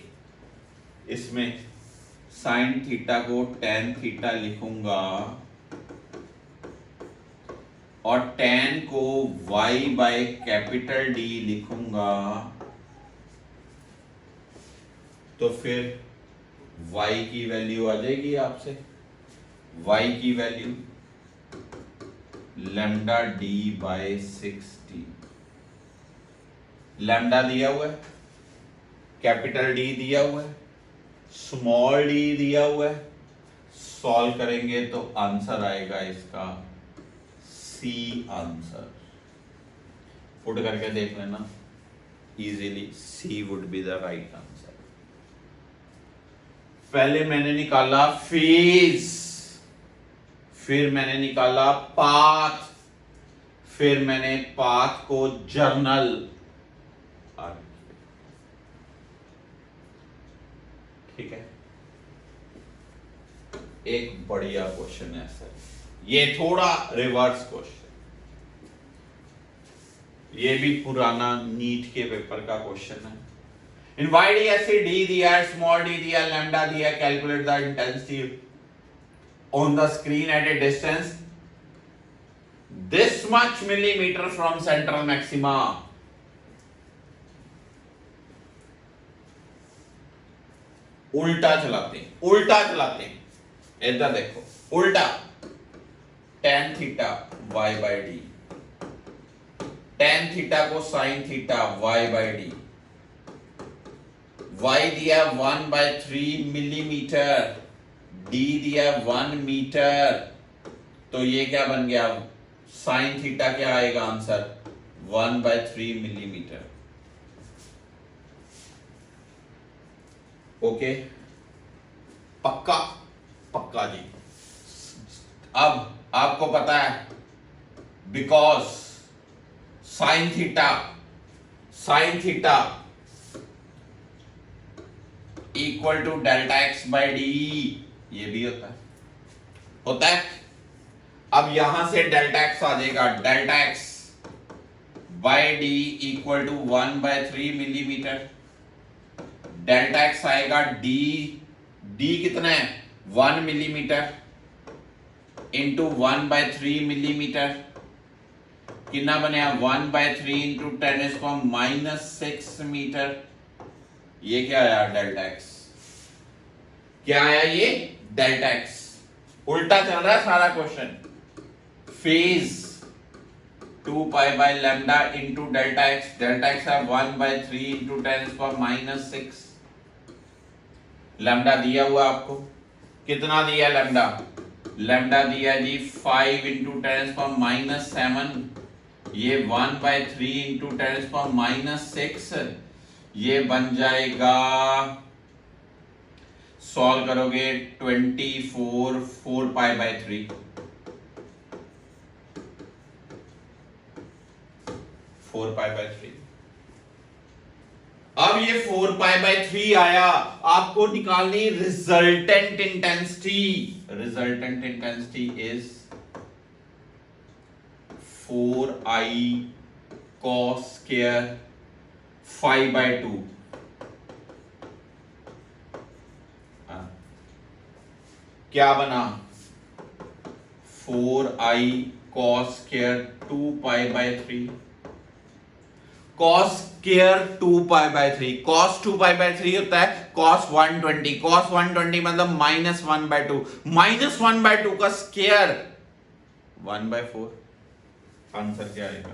Speaker 1: इसमें sin थीटा को tan थीटा लिखूंगा और tan को y/कैपिटल D लिखूंगा, तो फिर y की वैल्यू आ जाएगी आपसे। y की वैल्यू λd/6d। लैम्डा दिया हुआ है, कैपिटल D दिया हुआ है, स्मॉल d दिया हुआ है। सॉल्व करेंगे तो आंसर आएगा इसका C आंसर। पुट करके देख लेना easily, C would be the right answer. पहले मैंने निकाला फेज, फिर मैंने निकाला पाथ, फिर मैंने पाथ को जर्नल। ठीक है, एक बढ़िया क्वेश्चन है सर, ये थोड़ा रिवर्स क्वेश्चन, ये भी पुराना नीट के पेपर का क्वेश्चन है। इन YDSC डी दिया है, स्मॉल डी दिया, लैम्डा दिया, calculate the intensity on the screen eight A distance this much millimeter from central maxima. उल्टा चलाते हैं, इधर देखो, उल्टा tan theta y by D, tan theta को sin theta y by D, y दिया 1/3 मिलीमीटर, d दिया 1 मीटर, तो ये क्या बन गया, साइन थीटा क्या आएगा आंसर 1/3 मिलीमीटर। ओके, पक्का जी। अब आपको पता है because sine theta equal to delta x by d, ये भी होता है। अब यहां से डेल्टा एक्स आ जाएगा, delta x by d equal to 1/3 millimetre, delta x आएगा डी कितना है 1 मिलीमीटर इंटू 1/3 मिलीमीटर, कितना बनेगा 1/3 इंटू 10⁻⁻6 मीटर। ये क्या आया डेल्टा एक्स, क्या आया ये डेल्टा एक्स। उल्टा चल रहा है सारा question. Phase 2 pi by lambda into delta x है 1/3 इंटू 10⁻⁻6। लैम्डा दिया हुआ आपको, कितना दिया लैम्डा दिया जी 5 इंटू 10⁻⁻7, ये 1/3 इंटू 10⁻⁻6, ये बन जाएगा, सॉल्व करोगे 24 4 पाई बाय 3, 4 पाई बाय 3। अब ये 4 पाई बाय 3 आया, आपको निकालनी resultant intensity. Resultant intensity is 4i cos square 5/2। क्या बना 4i cos square 2 pi by 3, cos square 2 pi by 3, cos 2 pi by 3 होता है cos 120, cos 120 मतलब -1/2, -1/2 का स्क्वायर 1/4। आंसर क्या आएगा,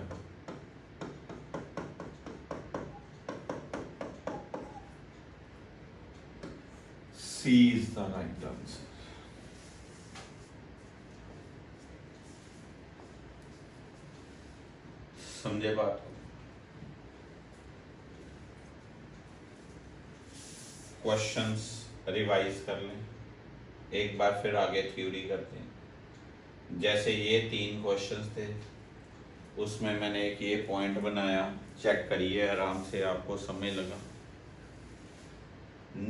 Speaker 1: C is the right answer। समझे बात को? क्वेश्चंस रिवाइज कर लें, एक बार फिर आगे थ्योरी करते हैं। जैसे ये 3 क्वेश्चंस थे, उसमें मैंने एक ये पॉइंट बनाया, चेक करिए आराम से, आपको समझ लगा।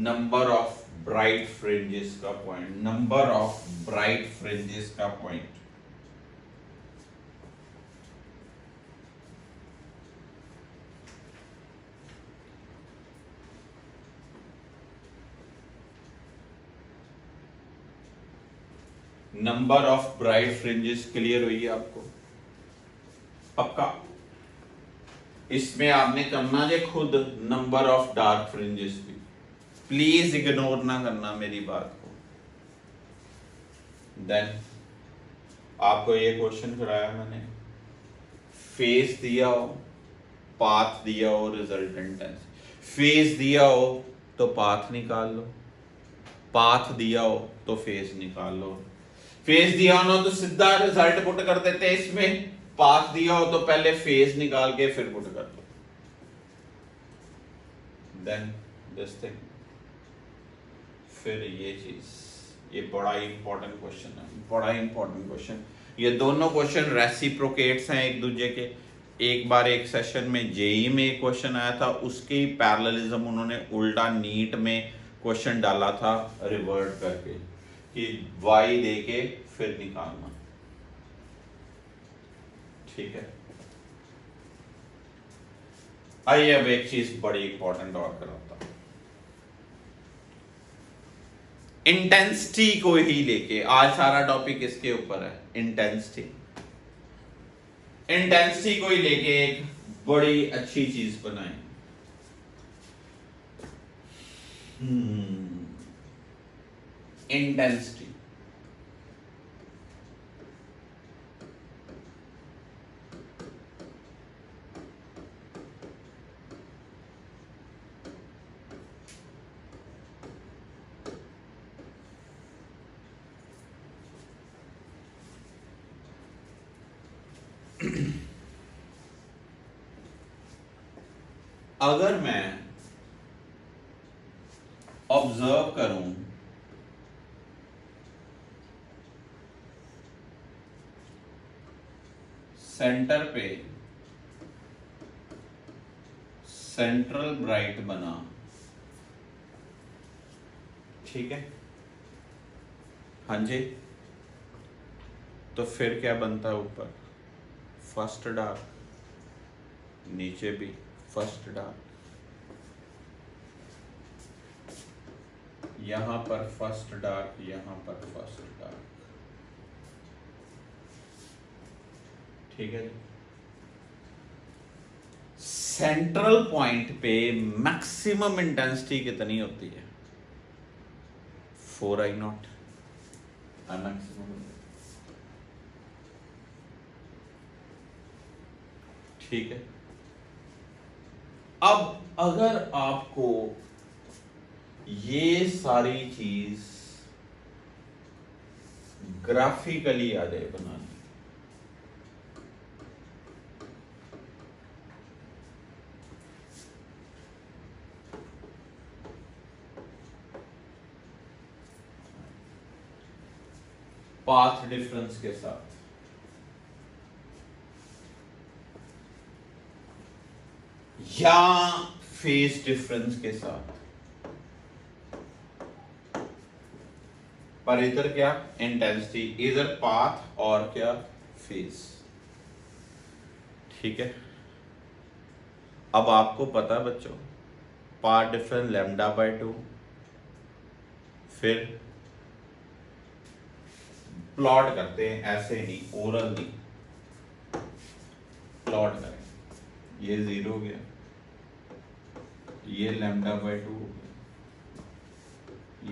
Speaker 1: नंबर ऑफ ब्राइट फ्रिंजेस का point, number of bright fringes का point, number of bright fringes clear हुई आपको? पक्का। इसमें आपने करना है खुद नंबर ऑफ डार्क फ्रिंजेस भी, प्लीज इग्नोर ना करना मेरी बात को। देन आपको ये क्वेश्चन कराया मैंने, फेस दिया हो, पाथ दिया हो, रिजल्टेंट है। फेस दिया हो तो पाथ निकाल लो, पाथ दिया हो तो फेस निकाल लो। फेस दिया हो ना तो सीधा रिजल्ट पुट कर देते हैं इसमें, पाथ दिया हो तो पहले फेस निकाल के फिर पुट कर दो। देन दिस थिंग, फिर ये चीज, ये बड़ा इंपॉर्टेंट क्वेश्चन है, बड़ा इंपॉर्टेंट क्वेश्चन। ये दोनों क्वेश्चन रेसिप्रोकेट्स हैं एक दूसरे के। एक बार एक सेशन में जेई में एक क्वेश्चन आया था, उसके ही पैरेललिज्म उन्होंने उल्टा नीट में क्वेश्चन डाला था रिवर्ट करके कि y देके फिर निकालना। ठीक है, आइए अब एक चीज बड़ी इंपॉर्टेंट और कराता हूं। इंटेंसिटी को ही लेके आज सारा टॉपिक इसके ऊपर है, इंटेंसिटी। इंटेंसिटी को ही लेके एक बड़ी अच्छी चीज बनाए। इंटेंसिटी अगर मैं ऑब्जर्व करूं सेंटर पे सेंट्रल ब्राइट बना, ठीक है, हाँ जी, तो फिर क्या बनता है? ऊपर फर्स्ट डार्क, नीचे भी फर्स्ट डार्क, यहां पर फर्स्ट डार्क, यहां पर फर्स्ट डार्क, ठीक है। सेंट्रल पॉइंट पे मैक्सिमम इंटेंसिटी कितनी होती है? 4I0 मैक्सिमम, ठीक है। अब अगर आपको ये सारी चीज ग्राफिकली आ जाए बनानी, पाथ डिफरेंस के साथ, या फेज डिफरेंस के साथ, पर इधर क्या? इंटेंसिटी, इधर पाथ और क्या? फेज, ठीक है। अब आपको पता है बच्चों, पाथ डिफरेंस λ/2, फिर प्लॉट करते हैं, ऐसे नहीं, ओरल नहीं, प्लॉट करें। ये 0 हो गया, ये λ/2 हो गया,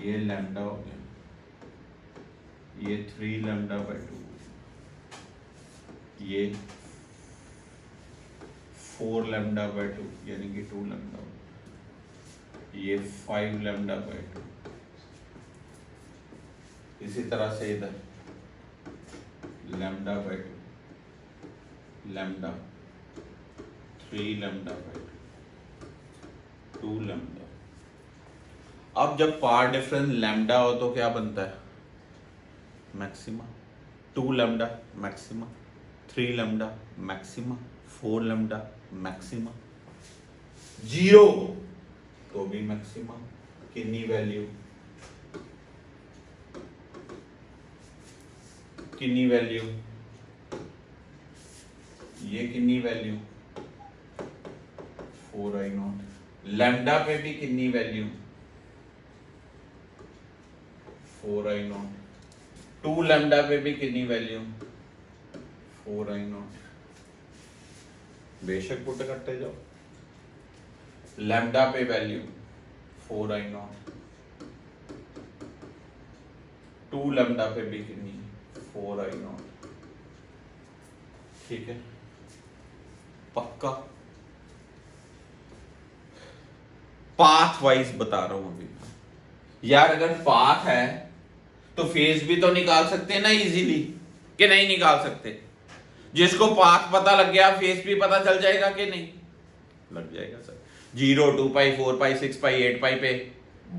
Speaker 1: ये लैम्डा हो गया, ये 3 λ/2, ये 4 λ/2 यानी कि 2 लैम्डा, ये 5 λ/2, इसी तरह से इधर λ/2, लैम्डा 3 λ/2, 2 लैम्डा। अब जब पाथ डिफरेंस लैम्डा हो तो क्या बनता है? Maxima. 2 lambda maxima, 3 lambda maxima, 4 lambda maxima, 0 तो भी मैक्सिमा। कितनी वैल्यू? कितनी वैल्यू? ये कितनी वैल्यू? 4I0। लैम्डा पे भी कितनी वैल्यू? 4I0। 2 लैम्डा पे भी कितनी वैल्यू? 4I0। बेशक पुट करते जाओ। लैम्डा पे वैल्यू 4I0, 2 लैम्डा पे भी कितनी? 4I0, ठीक है, पक्का। पाथ वाइज बता रहा हूं अभी यार। अगर पाथ है तो फेज भी तो निकाल सकते हैं ना इजीली, कि नहीं निकाल सकते? जिसको पाथ पता लग गया फेज भी पता चल जाएगा कि नहीं? लग जाएगा सर। 0, 2π, 4π, 6π, 8π पे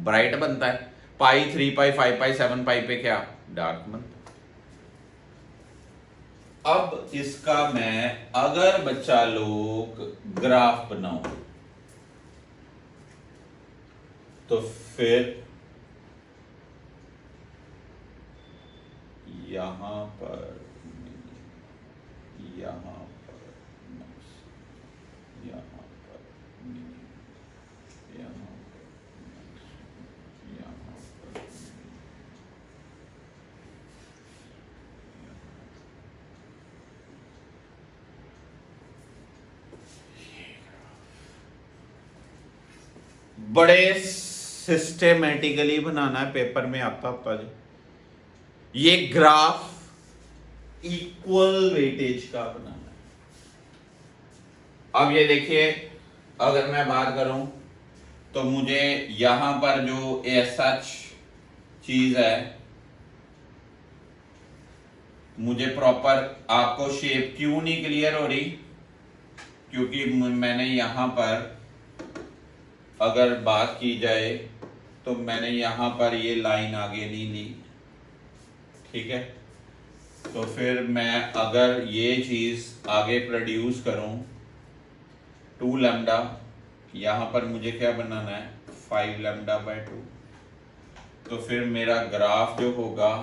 Speaker 1: ब्राइट बनता है, पाई 3π, 5π, 7π पे क्या? डार्क बनता है। अब इसका मैं अगर बच्चा लोग ग्राफ बनाऊं तो फिर यहां पर, यहां पर, यहां पर, यहां पर, यहां पर, बड़े सिस्टेमेटिकली बनाना है, पेपर में आता होता जी। ये ग्राफ इक्वल वेटेज का बनाना है। अब ये देखिए, अगर मैं बात करूं तो मुझे यहां पर जो ऐसा चीज है, मुझे प्रॉपर, आपको शेप क्यों नहीं क्लियर हो रही, क्योंकि मैंने यहां पर अगर बात की जाए तो मैंने यहां पर ये लाइन आगे नहीं ली, ठीक है। तो फिर मैं अगर ये चीज आगे प्रोड्यूस करूं 2 लैम्डा, यहां पर मुझे क्या बनाना है 5 लैम्डा बाय 2, तो फिर मेरा ग्राफ जो होगा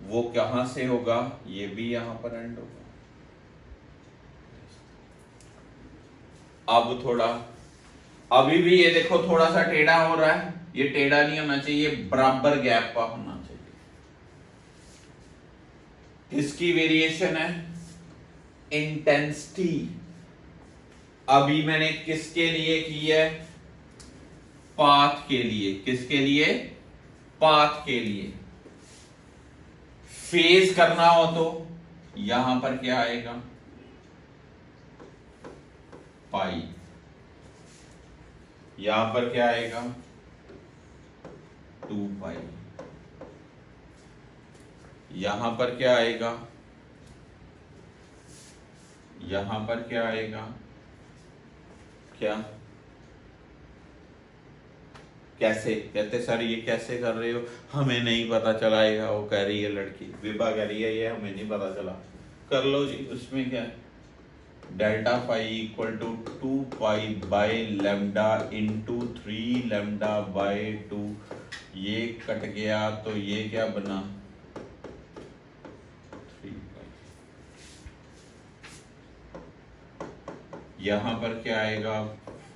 Speaker 1: वो कहां से होगा, ये भी यहां पर एंड होगा। अब थोड़ा, अभी भी ये देखो थोड़ा सा टेढ़ा हो रहा है, ये टेढ़ा नहीं होना चाहिए, बराबर गैप का होना चाहिए। किसकी वेरिएशन है, इंटेंसिटी। अभी मैंने किसके लिए की है, पाथ के लिए। किसके लिए, पाथ के लिए। फेज करना हो तो यहां पर क्या आएगा, पाई। यहां पर क्या आएगा 2 पाई। यहां पर क्या आएगा, यहां पर क्या आएगा, क्या, कैसे कहते सर ये कैसे कर रहे हो, हमें नहीं पता चलाएगा। वो कह रही है लड़की, विभा कह रही है ये हमें नहीं पता चला। कर लो जी, उसमें क्या है, delta phi equal to 2 pi by lambda into 3 lambda by 2। ये कट गया तो ये क्या बना 3 पाई। यहां पर क्या आएगा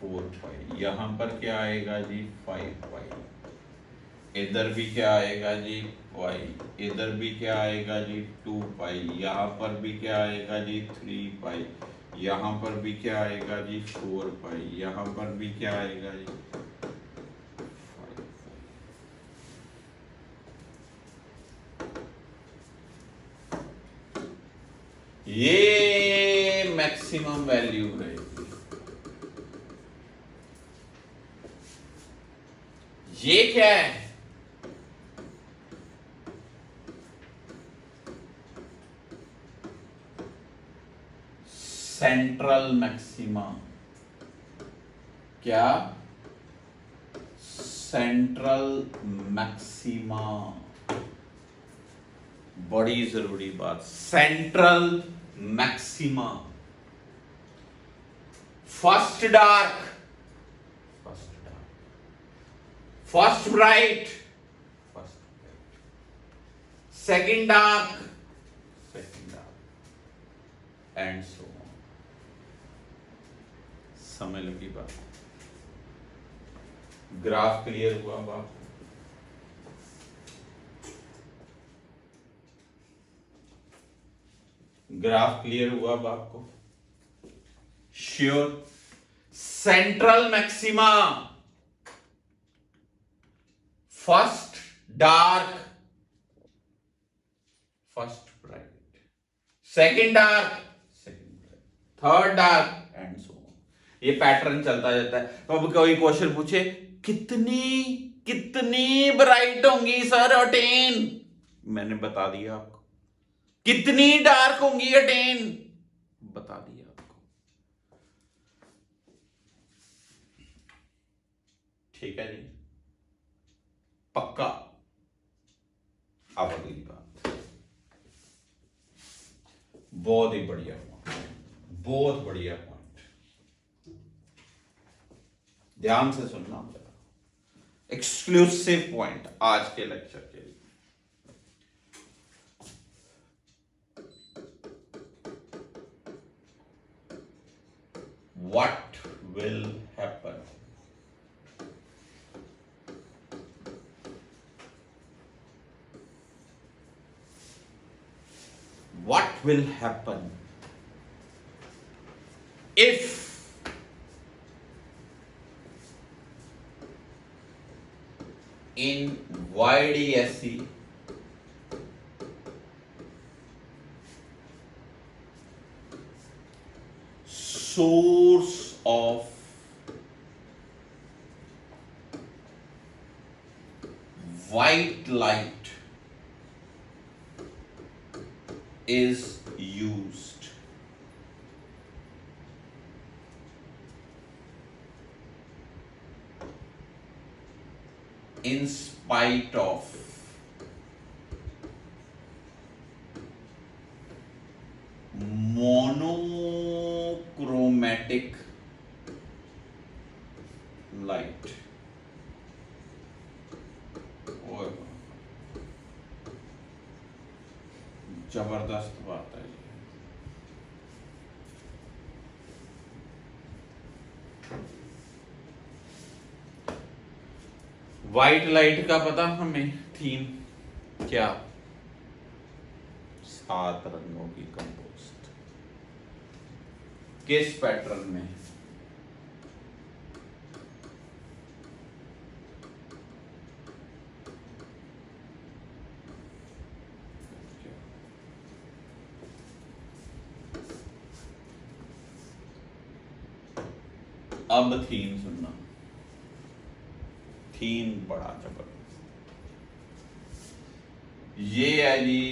Speaker 1: 4 पाई। यहां पर क्या आएगा जी 5 पाई। इधर भी क्या आएगा जी पाई। इधर भी क्या आएगा जी 2 पाई। यहां पर भी क्या आएगा जी 3 पाई। यहां पर भी क्या आएगा जी 4 पाई। यहां पर भी क्या आएगा जी 5 पाई। ये मैक्सिमम वैल्यू है। ये क्या है, सेंट्रल मैक्सिमा। क्या, सेंट्रल मैक्सिमा। बड़ी जरूरी बात, central maxima. First dark, first bright, second dark, and so on. समझ लगी बात। ग्राफ क्लियर हुआ बात। ग्राफ क्लियर हुआ बात को, sure. Central maxima, first dark, first bright, second dark, second bright, third dark, and so on. ये पैटर्न चलता जाता है। तो अब कोई क्वेश्चन पूछे कितनी कितनी ब्राइट होंगी सर अटेन, मैंने बता दिया आपको। कितनी डार्क होंगी अटेन, बता दिया आपको। ठीक है जी, पक्का। अब अगली बात, बहुत ही बढ़िया पॉइंट, बहुत बढ़िया पॉइंट, ध्यान से सुनना जरा, एक्सक्लूसिव पॉइंट आज के लेक्चर के लिए। What will happen? What will happen if in YDSC source of white light is used. In spite of monochromatic light. जबरदस्त बात है ये। व्हाइट लाइट का पता हमें थीम क्या? 7 रंगों की कंपोस्ट। किस पैटर्न में? अब थीम सुनना, थीम बड़ा जबरदस्त। ये है जी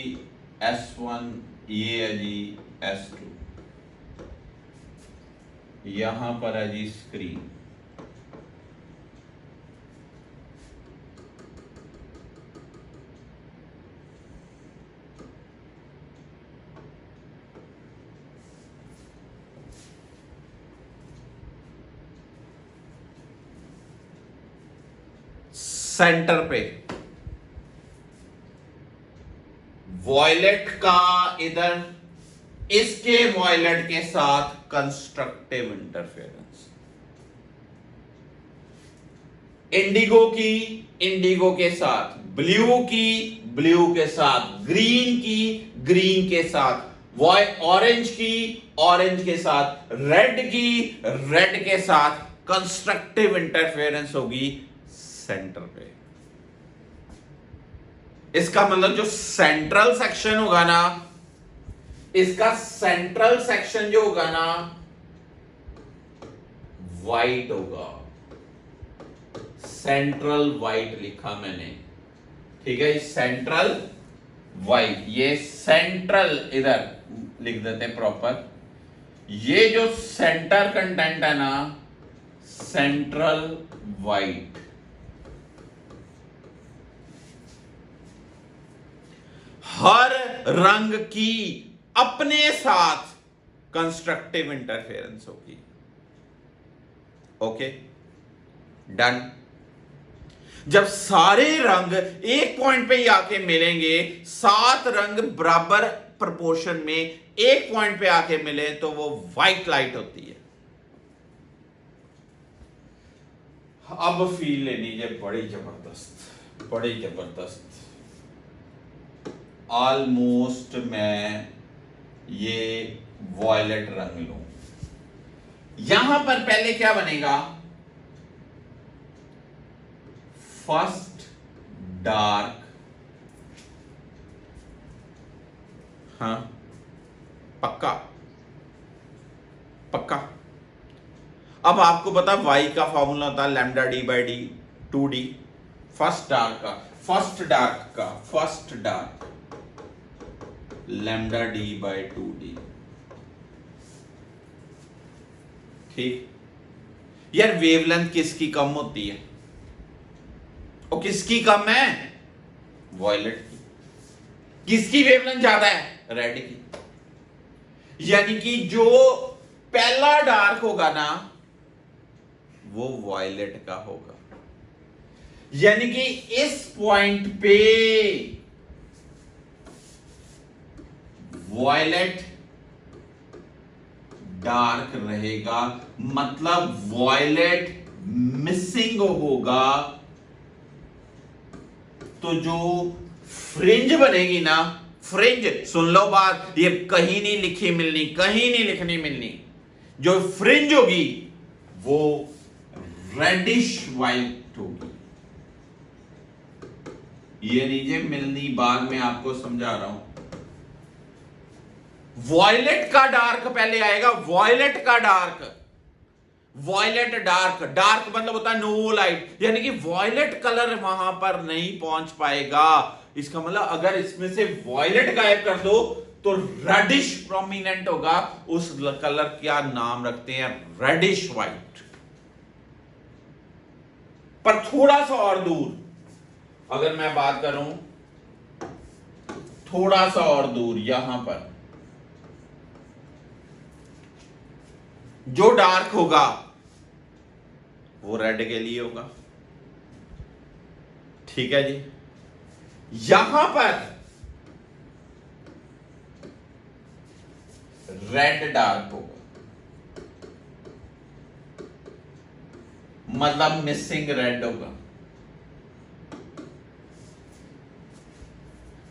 Speaker 1: S1, ये है जी S2, यहां पर है जी स्क्रीन। सेंटर पे वॉयलेट का इधर इसके वॉयलेट के साथ कंस्ट्रक्टिव इंटरफेरेंस, इंडिगो की इंडिगो के साथ, ब्लू की ब्लू के साथ, ग्रीन की ग्रीन के साथ, ऑरेंज की ऑरेंज के साथ, रेड की रेड के साथ कंस्ट्रक्टिव इंटरफेरेंस होगी सेंटर पे। इसका मतलब जो सेंट्रल सेक्शन होगा ना, इसका सेंट्रल सेक्शन जो होगा ना वाइट होगा। सेंट्रल वाइट लिखा मैंने, ठीक है, सेंट्रल वाइट। ये सेंट्रल इधर लिख देते हैं प्रॉपर। ये जो सेंटर कंटेंट है ना सेंट्रल वाइट, हर रंग की अपने साथ कंस्ट्रक्टिव इंटरफेरेंस होगी। Okay, done. जब सारे रंग एक पॉइंट पे ही आके मिलेंगे, 7 रंग बराबर प्रोपोर्शन में एक पॉइंट पे आके मिले तो वो व्हाइट लाइट होती है। अब फील ले लीजिए, बड़ी जबरदस्त, बड़ी जबरदस्त। ऑलमोस्ट मैं ये वॉयलेट रंग लूं, यहां पर पहले क्या बनेगा? फर्स्ट डार्क, हाँ पक्का पक्का। अब आपको पता y का फॉर्मूला होता है lambda D by D 2d। First dark का, फर्स्ट डार्क का, first dark lambda D by 2d। ठीक, यार वेवलेंथ किसकी कम होती है? और किसकी कम है? वॉयलेट की। किसकी वेवलेंथ ज्यादा है? रेड की। यानी कि जो पहला डार्क होगा ना वो वॉयलेट का होगा। यानी कि इस पॉइंट पे वॉयलेट डार्क रहेगा, मतलब वॉयलेट मिसिंग होगा। तो जो फ्रिंज बनेगी ना, फ्रिंज सुन लो बात, ये कहीं नहीं लिखी मिलनी, कहीं नहीं लिखनी मिलनी। जो फ्रिंज होगी वो रेडिश वाइट होगी। ये नीचे मिलनी, बाद में आपको समझा रहा हूं। वॉयलेट का डार्क पहले आएगा, वॉयलेट का डार्क, वॉयलेट डार्क, डार्क मतलब होता है नो लाइट, यानी कि वॉयलेट कलर वहां पर नहीं पहुंच पाएगा। इसका मतलब अगर इसमें से वॉयलेट गायब कर दो तो रेडिश प्रोमिनेंट होगा, उस कलर का नाम रखते हैं रेडिश व्हाइट। पर थोड़ा सा और दूर अगर मैं बात करूं, थोड़ा सा और दूर यहां पर जो डार्क होगा वो रेड के लिए होगा, ठीक है जी। यहां पर रेड डार्क होगा, मतलब मिसिंग रेड होगा।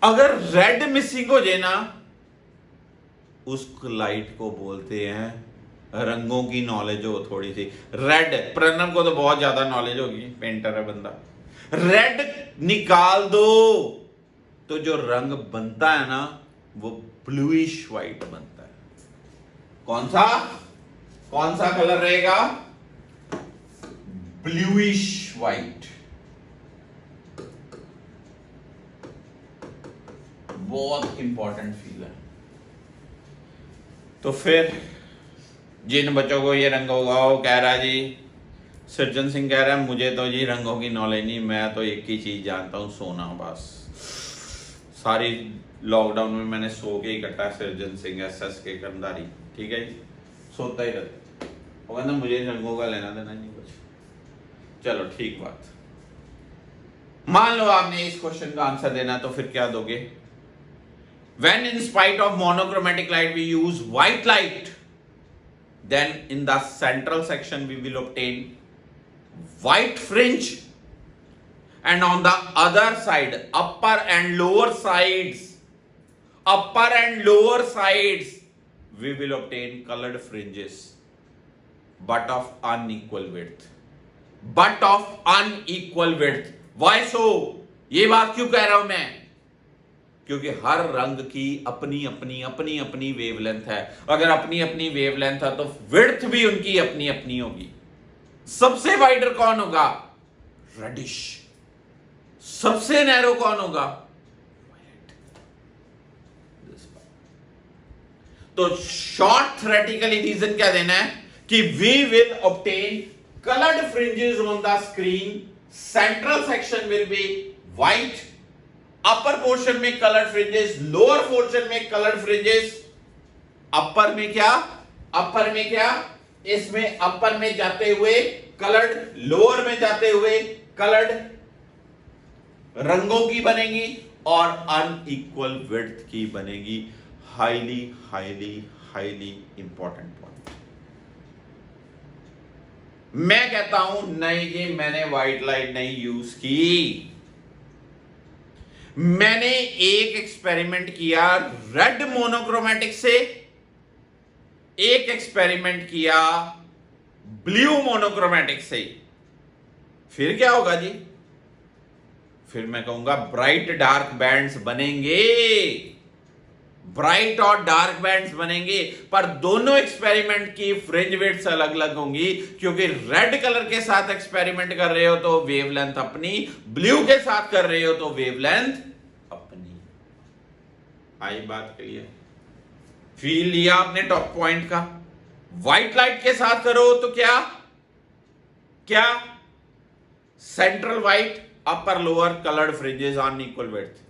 Speaker 1: अगर रेड मिसिंग हो जाए ना, उस लाइट को बोलते हैं, रंगों की नॉलेज हो थोड़ी सी। रेड, प्रणव को तो बहुत ज्यादा नॉलेज होगी, पेंटर है बंदा। रेड निकाल दो तो जो रंग बनता है ना वो ब्लूइश व्हाइट बनता है। कौन सा, कौन सा कलर रहेगा? Bluish white. बहुत इंपॉर्टेंट फील है। तो फिर जिन बच्चों को ये रंग होगा, वो कह रहा है जी, सृजन सिंह कह रहा है मुझे तो जी रंगों की नॉलेज नहीं, मैं तो एक ही चीज जानता हूं, सोना। बस सारी लॉकडाउन में मैंने सो के ही कटा। सृजन सिंह एसएस के कंधारी, ठीक है जी, सोता ही रहता। वो कहता मुझे रंगों का लेना देना नहीं कुछ। चलो ठीक बात। मान लो आपने इस क्वेश्चन का आंसर देना, तो फिर क्या दोगे? When in spite of monochromatic light we use white light, then in the central section we will obtain white fringe, and on the other side, upper and lower sides, we will obtain colored fringes, but of unequal width. Why so? ये बात क्यों कह रहा हूं मैं? क्योंकि हर रंग की अपनी अपनी वेवलेंथ है। अगर अपनी अपनी वेवलेंथ है तो विड्थ भी उनकी अपनी अपनी होगी। सबसे वाइडर कौन होगा? रेडिश। सबसे नैरो कौन होगा? वायलेट। तो शॉर्ट थ्योरेटिकली रीजन क्या देना है कि we will obtain colored fringes on the screen, central section will be white, upper portion में colored fringes, lower portion में colored fringes। अपर में क्या, अपर में क्या, इसमें अपर में जाते हुए colored, लोअर में जाते हुए colored रंगों की बनेगी और अनइक्वल विड्थ की बनेगी। Highly highly highly important point. मैं कहता हूं नहीं जी, मैंने व्हाइट लाइट नहीं यूज की। मैंने एक एक्सपेरिमेंट किया रेड मोनोक्रोमेटिक से, एक एक्सपेरिमेंट किया ब्लू मोनोक्रोमेटिक से। फिर क्या होगा जी? फिर मैं कहूंगा ब्राइट डार्क बैंड्स बनेंगे, ब्राइट और डार्क बैंड्स बनेंगे। पर दोनों एक्सपेरिमेंट की फ्रिंज विड्थ्स अलग अलग होंगी, क्योंकि रेड कलर के साथ एक्सपेरिमेंट कर रहे हो तो वेवलेंथ अपनी, ब्लू के साथ कर रहे हो तो वेवलेंथ अपनी। आई बात क्लियर? फील लिया आपने टॉप पॉइंट का? व्हाइट लाइट के साथ करो तो क्या क्या? Central white, upper lower coloured fringes on equal width.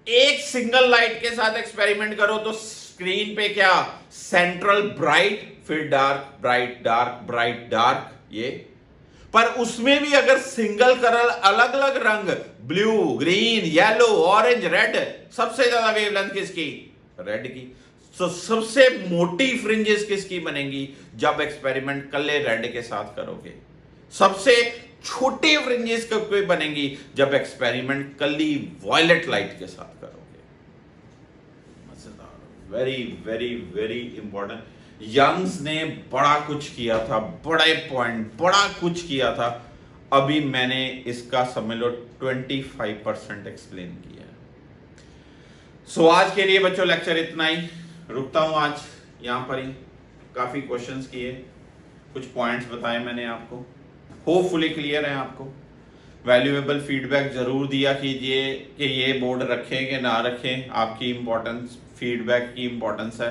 Speaker 1: एक सिंगल लाइट के साथ एक्सपेरिमेंट करो तो स्क्रीन पे क्या? सेंट्रल ब्राइट, फिर dark, bright, dark, bright, dark. ये पर उसमें भी अगर सिंगल कलर, अलग अलग रंग, blue, green, yellow, orange, red, सबसे ज्यादा वेवलेंथ किसकी? रेड की। तो सबसे मोटी फ्रिंजेस किसकी बनेंगी? जब एक्सपेरिमेंट कल्ले रेड के साथ करोगे। सबसे छोटे फ्रिंजेस कब बनेंगी? जब एक्सपेरिमेंट कली वॉयलेट लाइट के साथ करोगे। मजेदार, very very very important. Young's ने बड़ा कुछ किया था, बड़े पॉइंट, बड़ा कुछ किया था। अभी मैंने इसका समझ लो 25% एक्सप्लेन किया है। सो आज के लिए बच्चों लेक्चर इतना ही, रुकता हूं आज यहाँ पर ही। काफी क्वेश्चंस किए, कुछ पॉइंट्स बताए मैंने आपको, होपफुली क्लियर है आपको। वैल्यूएबल फीडबैक जरूर दिया कीजिए कि ये बोर्ड रखें कि ना रखें, आपकी इंपॉर्टेंस, फीडबैक की इंपॉर्टेंस है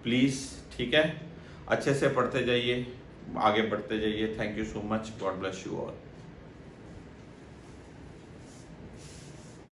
Speaker 1: प्लीज़, ठीक है। अच्छे से पढ़ते जाइए, आगे बढ़ते जाइए। Thank you so much, God bless you all.